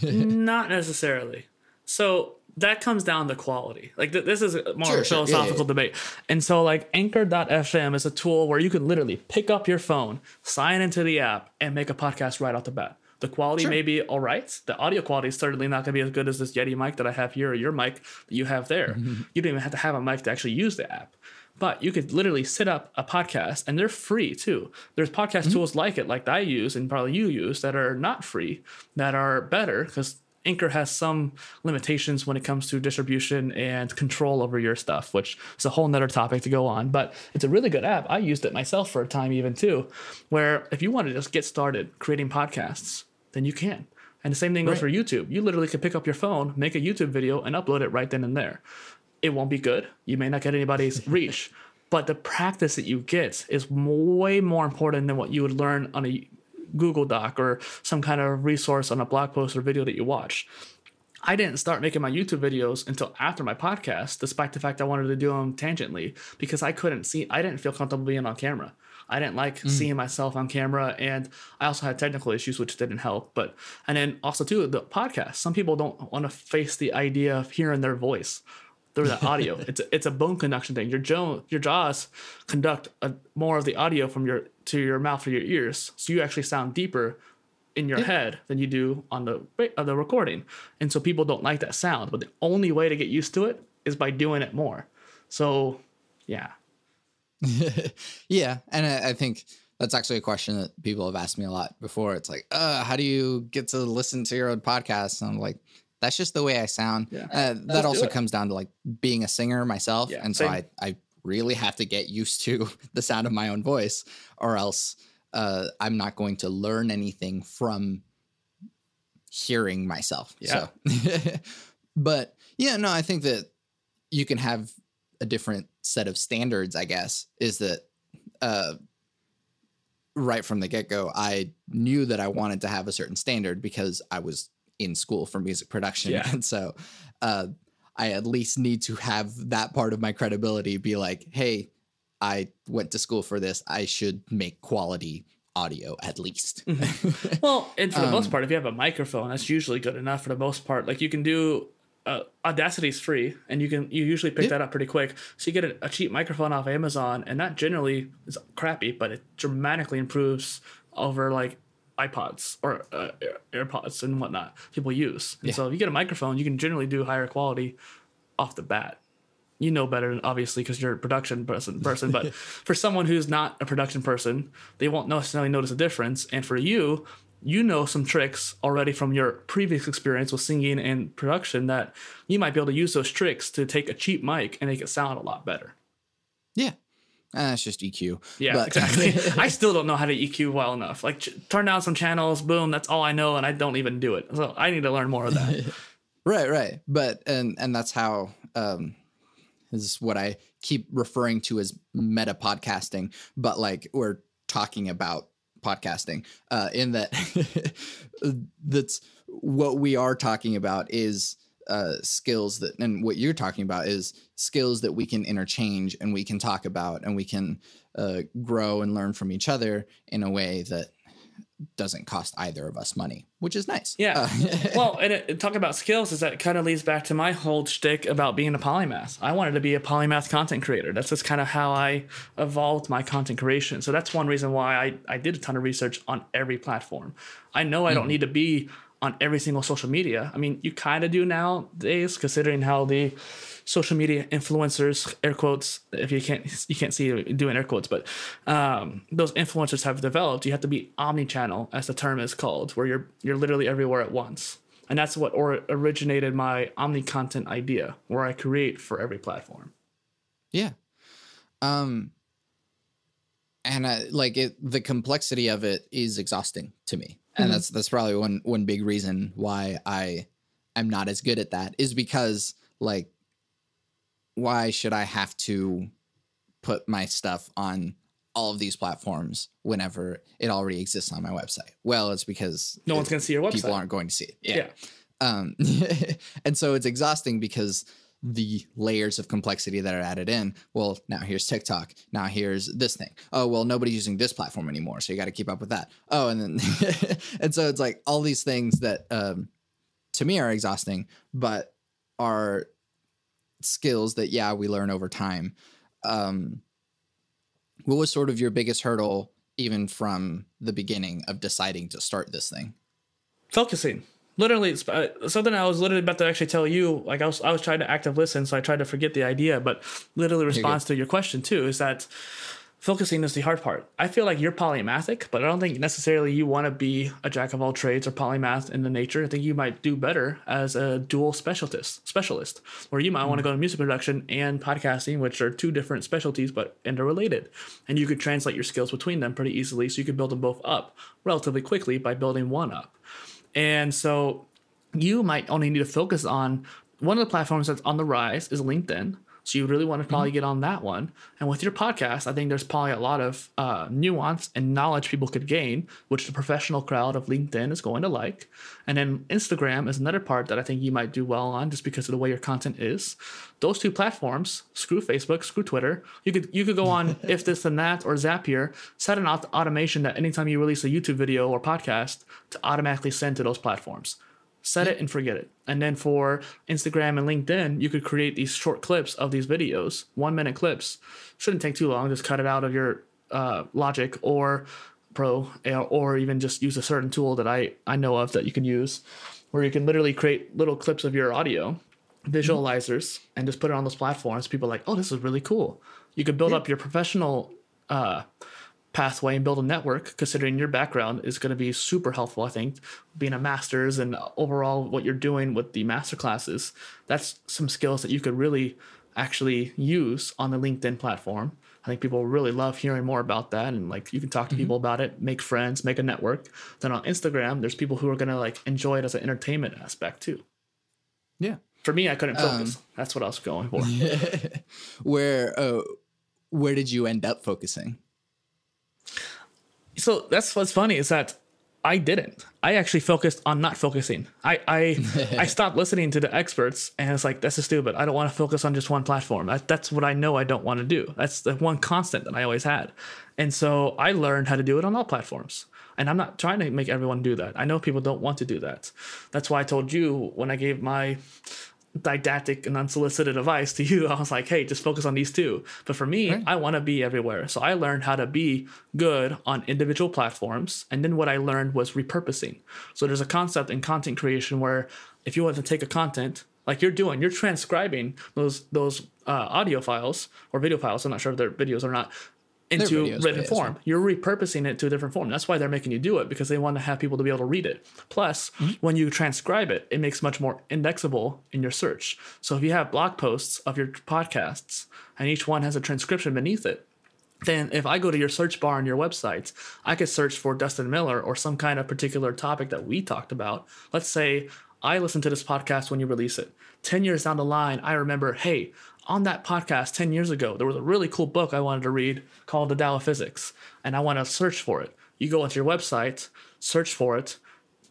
Not necessarily. So that comes down to quality. Like this is more philosophical debate. And so like Anchor.fm is a tool where you can literally pick up your phone, sign into the app, and make a podcast right off the bat. The quality may be all right. The audio quality is certainly not going to be as good as this Yeti mic that I have here or your mic that you have there. Mm-hmm. You don't even have to have a mic to actually use the app. But you could literally set up a podcast, and they're free too. There's podcast tools like it, like I use and probably you use, that are not free, that are better, because Anchor has some limitations when it comes to distribution and control over your stuff, which is a whole nother topic to go on. But it's a really good app. I used it myself for a time even too, where if you want to just get started creating podcasts, then you can. And the same thing goes for YouTube. You literally can pick up your phone, make a YouTube video, and upload it right then and there. It won't be good. You may not get anybody's reach, but the practice that you get is way more important than what you would learn on a Google Doc or some kind of resource on a blog post or video that you watch. I didn't start making my YouTube videos until after my podcast, despite the fact I wanted to do them tangentially, because I didn't feel comfortable being on camera. I didn't like seeing myself on camera, and I also had technical issues, which didn't help. And then also too, the podcast. Some people don't want to face the idea of hearing their voice through the audio. It's a bone conduction thing. Your jaws conduct more of the audio from to your mouth or your ears, so you actually sound deeper in your head than you do on the recording. And so people don't like that sound, but the only way to get used to it is by doing it more. So, yeah. Yeah, and I think that's actually a question that people have asked me a lot before. It's like, how do you get to listen to your own podcast? And I'm like, that's just the way I sound. Yeah. That also comes down to like being a singer myself. Yeah, and so I really have to get used to the sound of my own voice, or else I'm not going to learn anything from hearing myself. Yeah. So, but yeah, no, I think that you can have a different set of standards, I guess, is that right from the get-go, I knew that I wanted to have a certain standard because I was in school for music production. Yeah. And so I at least need to have that part of my credibility be like, hey, I went to school for this. I should make quality audio at least. Mm-hmm. Well, and for the most part, if you have a microphone, that's usually good enough for the most part. Like you can do Audacity is free, and you usually pick that up pretty quick. So you get a cheap microphone off Amazon, and that generally is crappy, but it dramatically improves over like iPods or AirPods and whatnot people use. And so if you get a microphone, you can generally do higher quality off the bat. You know better, obviously, because you're a production person. But for someone who's not a production person, they won't necessarily notice a difference. And for you, you know some tricks already from your previous experience with singing and production that you might be able to use those tricks to take a cheap mic and make it sound a lot better. Yeah. It's just EQ. Yeah, exactly. I still don't know how to EQ well enough. Like turn down some channels, boom, that's all I know, and I don't even do it. So I need to learn more of that. Right. But and that's how this is what I keep referring to as meta podcasting, but like we're talking about podcasting in that that's what we are talking about is skills that, and what you're talking about is skills that we can interchange and we can talk about and we can grow and learn from each other in a way that doesn't cost either of us money, which is nice. Yeah. Well, and talking about skills is that it kind of leads back to my whole shtick about being a polymath. I wanted to be a polymath content creator. That's just kind of how I evolved my content creation. So that's one reason why I did a ton of research on every platform. I know I don't need to be on every single social media. I mean, you kind of do nowadays, considering how the social media influencers, air quotes, if you can't see it doing air quotes, but those influencers have developed. You have to be omni-channel, as the term is called, where you're literally everywhere at once. And that's what originated my omni-content idea, where I create for every platform. Yeah. And the complexity of it is exhausting to me. And that's probably one big reason why I'm not as good at that, is because, like, why should I have to put my stuff on all of these platforms whenever it already exists on my website? Well, it's because no one's going to see your website. People aren't going to see it. Yeah. And so it's exhausting because the layers of complexity that are added in. Well, now here's TikTok. Now here's this thing. Oh, well, nobody's using this platform anymore, so you got to keep up with that. Oh, and then and so it's like all these things that to me are exhausting, but are skills that we learn over time. What was sort of your biggest hurdle, even from the beginning of deciding to start this thing? Focusing. Literally, something I was literally about to actually tell you. Like I was trying to active listen, so I tried to forget the idea, but literally response to your question too is that focusing is the hard part. I feel like you're polymathic, but I don't think necessarily you want to be a jack of all trades or polymath in the nature. I think you might do better as a dual specialist, where you might want to go to music production and podcasting, which are two different specialties but interrelated. And you could translate your skills between them pretty easily, so you could build them both up relatively quickly by building one up. And so you might only need to focus on one of the platforms that's on the rise is LinkedIn. So you really want to probably get on that one. And with your podcast, I think there's probably a lot of nuance and knowledge people could gain, which the professional crowd of LinkedIn is going to like. And then Instagram is another part that I think you might do well on, just because of the way your content is. Those two platforms, screw Facebook, screw Twitter. You could go on If This and That or Zapier, set an automation that anytime you release a YouTube video or podcast to automatically send to those platforms. Set it and forget it. And then for Instagram and LinkedIn, you could create these short clips of these videos, 1-minute clips. Shouldn't take too long. Just cut it out of your Logic or Pro, or even just use a certain tool that I know of that you can use, where you can literally create little clips of your audio, visualizers, and just put it on those platforms. People are like, oh, this is really cool. You could build up your professional pathway and build a network, considering your background is going to be super helpful. I think being a master's and overall what you're doing with the master classes, that's some skills that you could really actually use on the LinkedIn platform. I think people really love hearing more about that, and like you can talk to people about it, make friends, make a network. Then on Instagram, there's people who are going to like enjoy it as an entertainment aspect too. Yeah. For me, I couldn't focus. That's what I was going for. Where did you end up focusing? So that's what's funny is that I didn't. I actually focused on not focusing. I stopped listening to the experts, and it's like, this is stupid. I don't want to focus on just one platform. That's what I know I don't want to do. That's the one constant that I always had. And so I learned how to do it on all platforms. And I'm not trying to make everyone do that. I know people don't want to do that. That's why I told you when I gave my didactic and unsolicited advice to you, I was like, hey, just focus on these two. But for me, I want to be everywhere. So I learned how to be good on individual platforms. And then what I learned was repurposing. So there's a concept in content creation where if you want to take a content like you're transcribing those audio files or video files, I'm not sure if they're videos or not, into written form. You're repurposing it to a different form. That's why they're making you do it, because they want to have people to be able to read it. Plus, when you transcribe it, it makes much more indexable in your search. So if you have blog posts of your podcasts and each one has a transcription beneath it, then if I go to your search bar on your website, I could search for Dustin Miller or some kind of particular topic that we talked about. Let's say I listened to this podcast when you release it. 10 years down the line, I remember, hey, on that podcast 10 years ago, there was a really cool book I wanted to read called The Tao of Physics, and I want to search for it. You go onto your website, search for it.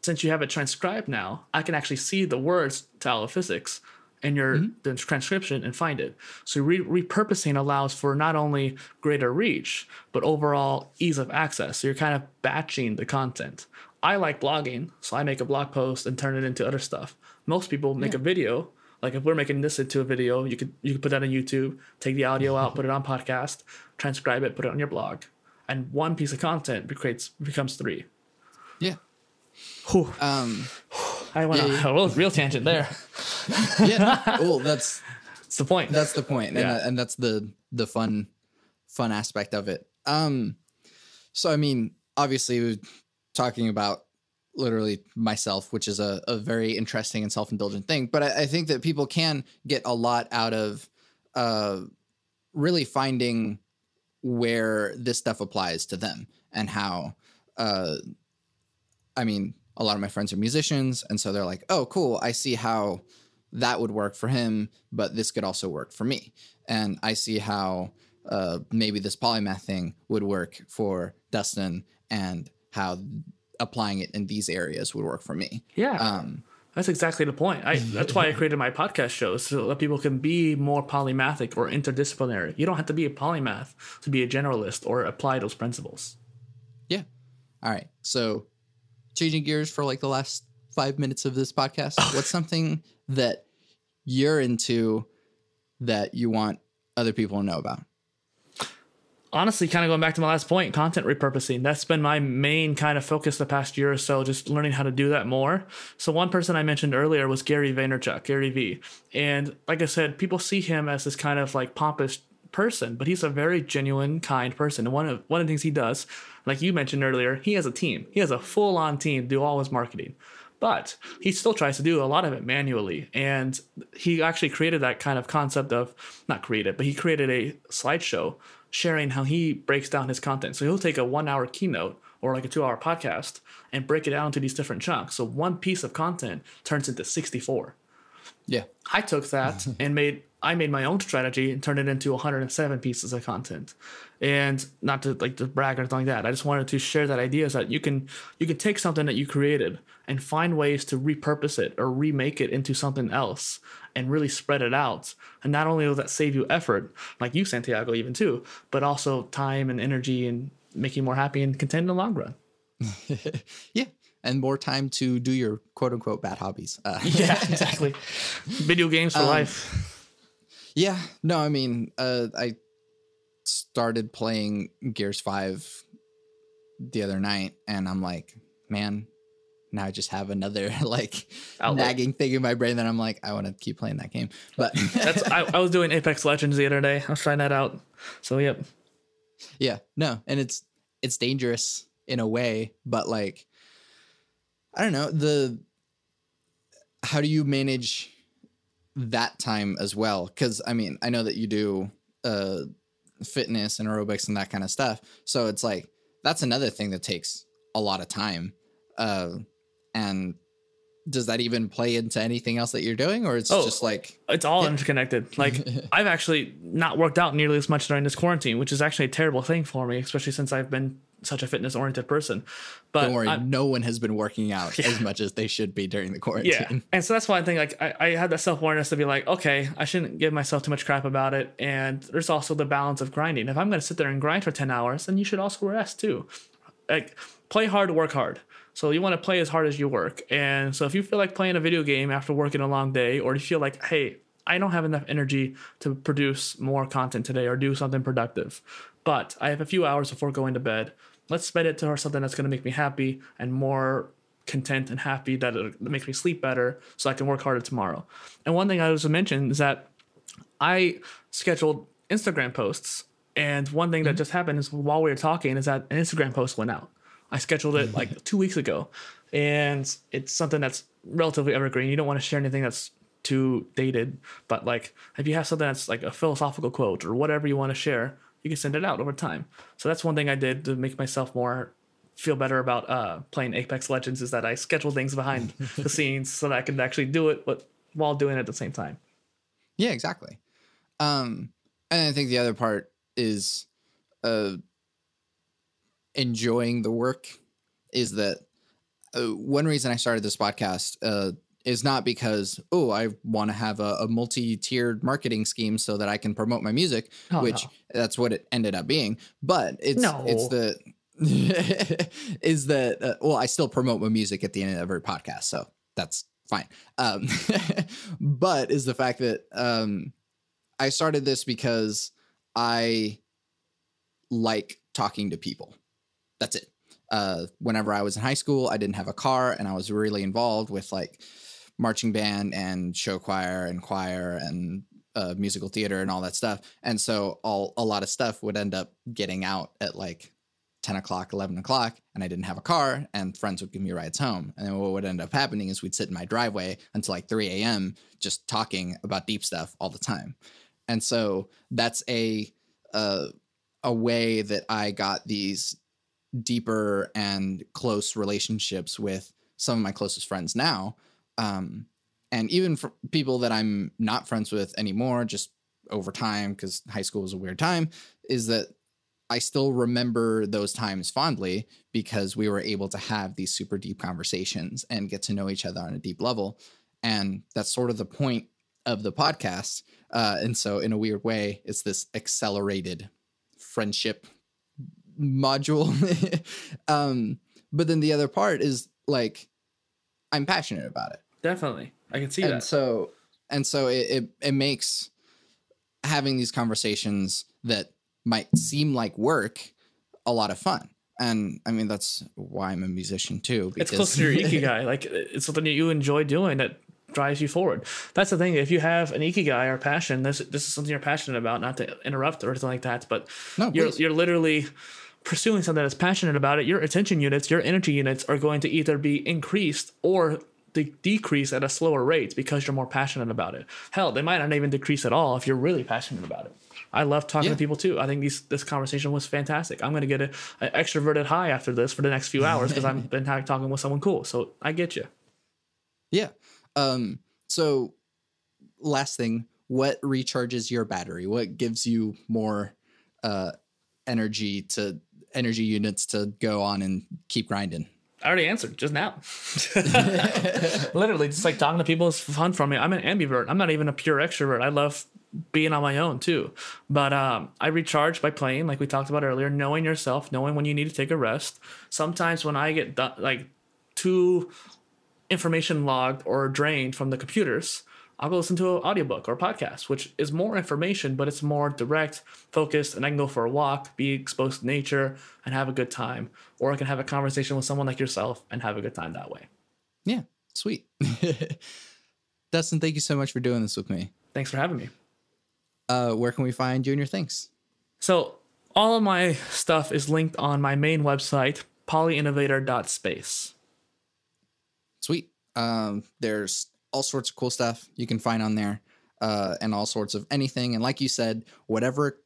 Since you have it transcribed now, I can actually see the words Tao of Physics, in your the transcription and find it. So repurposing allows for not only greater reach, but overall ease of access. So you're kind of batching the content. I like blogging, so I make a blog post and turn it into other stuff. Most people make a video. Like if we're making this into a video, you could put that on YouTube, take the audio out, put it on podcast, transcribe it, put it on your blog. And one piece of content becomes 3. Yeah. Whew. I went on a real tangent there. Yeah. Well, that's the point. That's the point. And that's the fun aspect of it. So, I mean, obviously we're talking about literally myself, which is a very interesting and self-indulgent thing. But I think that people can get a lot out of really finding where this stuff applies to them and how, I mean, a lot of my friends are musicians. And so they're like, oh, cool. I see how that would work for him, but this could also work for me. And I see how maybe this polymath thing would work for Dustin and how applying it in these areas would work for me. Yeah. That's exactly the point. That's why I created my podcast shows, so that people can be more polymathic or interdisciplinary. You don't have to be a polymath to be a generalist or apply those principles. Yeah. All right. So changing gears for like the last 5 minutes of this podcast, what's something that you're into that you want other people to know about? Honestly, kind of going back to my last point, content repurposing. That's been my main kind of focus the past year or so, just learning how to do that more. So one person I mentioned earlier was Gary Vaynerchuk, Gary V. And like I said, people see him as this kind of like pompous person, but he's a very genuine, kind person. And one of the things he does, like you mentioned earlier, he has a team. He has a full-on team to do all his marketing. But he still tries to do a lot of it manually. And he actually created that kind of concept of, not created, but he created a slideshow sharing how he breaks down his content. So he'll take a 1-hour keynote or like a 2-hour podcast and break it down into these different chunks. So one piece of content turns into 64. Yeah. I took that and I made my own strategy and turned it into 107 pieces of content. And not to like to brag or anything like that. I just wanted to share that idea is that you can take something that you created and find ways to repurpose it or remake it into something else and really spread it out. And not only will that save you effort, like you, Santiago, even too, but also time and energy and make you more happy and content in the long run. Yeah. And more time to do your quote unquote bad hobbies. Yeah, exactly. Video games for life. Yeah. No, I mean, I started playing Gears 5 the other night and I'm like, man, now I just have another like nagging thing in my brain that I'm like, I want to keep playing that game. But I was doing Apex Legends the other day. I was trying that out. So, yep. Yeah, no. And it's dangerous in a way, but like, I don't know, how do you manage that time as well? Because I mean, I know that you do fitness and aerobics and that kind of stuff. So it's like, that's another thing that takes a lot of time. And does that even play into anything else that you're doing? Or it's just like... It's all interconnected. Like I've actually not worked out nearly as much during this quarantine, which is actually a terrible thing for me, especially since I've been such a fitness oriented person. But don't worry, no one has been working out as much as they should be during the quarantine. Yeah. And so that's why I think like I had that self-awareness to be like, okay, I shouldn't give myself too much crap about it. And there's also the balance of grinding. If I'm going to sit there and grind for 10 hours, then you should also rest too. Like play hard, work hard. So you want to play as hard as you work. And so if you feel like playing a video game after working a long day, or you feel like, hey, I don't have enough energy to produce more content today or do something productive, but I have a few hours before going to bed, let's spend it to something that's going to make me happy and more content and happy, that it makes me sleep better so I can work harder tomorrow. And one thing I was mentioned is that I scheduled Instagram posts. And one thing that just happened is while we were talking is that an Instagram post went out. I scheduled it like 2 weeks ago, and it's something that's relatively evergreen. You don't want to share anything that's too dated, but like if you have something that's like a philosophical quote or whatever you want to share, you can send it out over time. So that's one thing I did to make myself more feel better about playing Apex Legends, is that I schedule things behind the scenes so that I can actually do it while doing it at the same time. Yeah, exactly. And I think the other part is enjoying the work. Is that one reason I started this podcast is not because, oh, I want to have a multi-tiered marketing scheme so that I can promote my music, which that's what it ended up being. But it's the is that well, I still promote my music at the end of every podcast, so that's fine. But is the fact that I started this because I like talking to people. That's it. Whenever I was in high school, I didn't have a car, and I was really involved with like marching band and show choir and musical theater and all that stuff. And so a lot of stuff would end up getting out at like 10 o'clock, 11 o'clock, and I didn't have a car, and friends would give me rides home. And then what would end up happening is we'd sit in my driveway until like 3 a.m. just talking about deep stuff all the time. And so that's a way that I got these deeper and close relationships with some of my closest friends now. And even for people that I'm not friends with anymore, just over time, because high school was a weird time, is that I still remember those times fondly because we were able to have these super deep conversations and get to know each other on a deep level. And that's sort of the point of the podcast. And so in a weird way, it's this accelerated friendship module. But then the other part is like, I'm passionate about it. Definitely. I can see that. And so it makes having these conversations that might seem like work a lot of fun. And I mean, that's why I'm a musician too. Because it's close to your ikigai. Like it's something that you enjoy doing that drives you forward. That's the thing. If you have an ikigai or passion, this is something you're passionate about, not to interrupt or anything like that, but you're literally pursuing something that's passionate about it. Your attention units, your energy units are going to either be increased or decrease at a slower rate because you're more passionate about it. Hell, they might not even decrease at all if you're really passionate about it. I love talking to people too. I think this conversation was fantastic. I'm going to get an extroverted high after this for the next few hours because I've been talking with someone cool. So I get you. Yeah. So last thing, what recharges your battery? What gives you more energy units to go on and keep grinding? I already answered just now. Literally, just like talking to people is fun for me. I'm an ambivert. I'm not even a pure extrovert. I love being on my own too. But I recharge by playing, like we talked about earlier, knowing yourself, knowing when you need to take a rest. Sometimes when I get too information logged or drained from the computers, I'll go listen to an audiobook or a podcast, which is more information, but it's more direct, focused, and I can go for a walk, be exposed to nature, and have a good time. Or I can have a conversation with someone like yourself and have a good time that way. Yeah, sweet. Dustin, thank you so much for doing this with me. Thanks for having me. Where can we find you and your things? So all of my stuff is linked on my main website, PolyInnovator.space. Sweet. There's all sorts of cool stuff you can find on there, and all sorts of anything. And like you said, whatever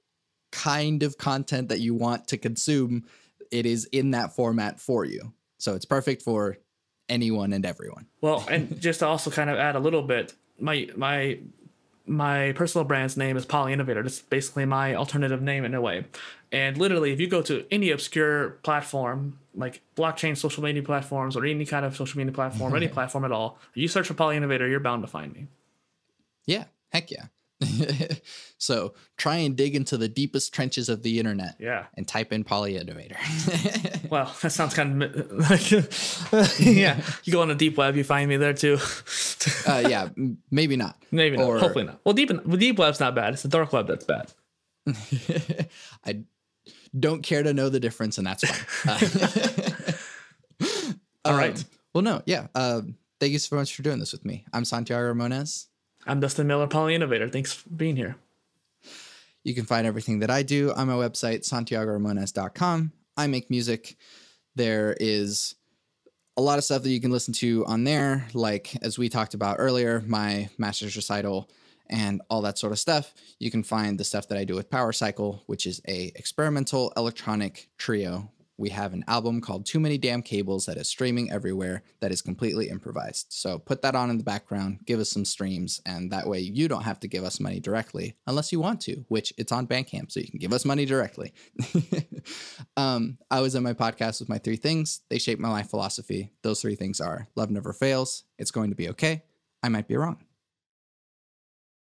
kind of content that you want to consume, it is in that format for you. So it's perfect for anyone and everyone. Well, and just to also kind of add a little bit, my personal brand's name is PolyInnovator. It's basically my alternative name in a way. And literally, if you go to any obscure platform, like blockchain social media platforms or any kind of social media platform, any platform at all, you search for PolyInnovator, you're bound to find me. Yeah, heck yeah. So try and dig into the deepest trenches of the internet. Yeah. And type in PolyInnovator. Well, that sounds kind of like, yeah. You go on the deep web, you find me there too. Yeah, maybe not. Maybe not. Or, hopefully not. Well, deep web's not bad. It's the dark web that's bad. I don't care to know the difference, and that's fine. All right. Well, no, yeah. Thank you so much for doing this with me. I'm Santiago Ramones. I'm Dustin Miller, PolyInnovator. Thanks for being here. You can find everything that I do on my website, santiagoramones.com. I make music. There is a lot of stuff that you can listen to on there, like, as we talked about earlier, my master's recital and all that sort of stuff. You can find the stuff that I do with Power Cycle, which is a experimental electronic trio we have an album called Too Many Damn Cables that is streaming everywhere that is completely improvised. So put that on in the background, give us some streams, and that way you don't have to give us money directly unless you want to, which it's on Bandcamp, so you can give us money directly. I was in my podcast with my 3 things. They shape my life philosophy. Those 3 things are: love never fails, it's going to be okay, I might be wrong.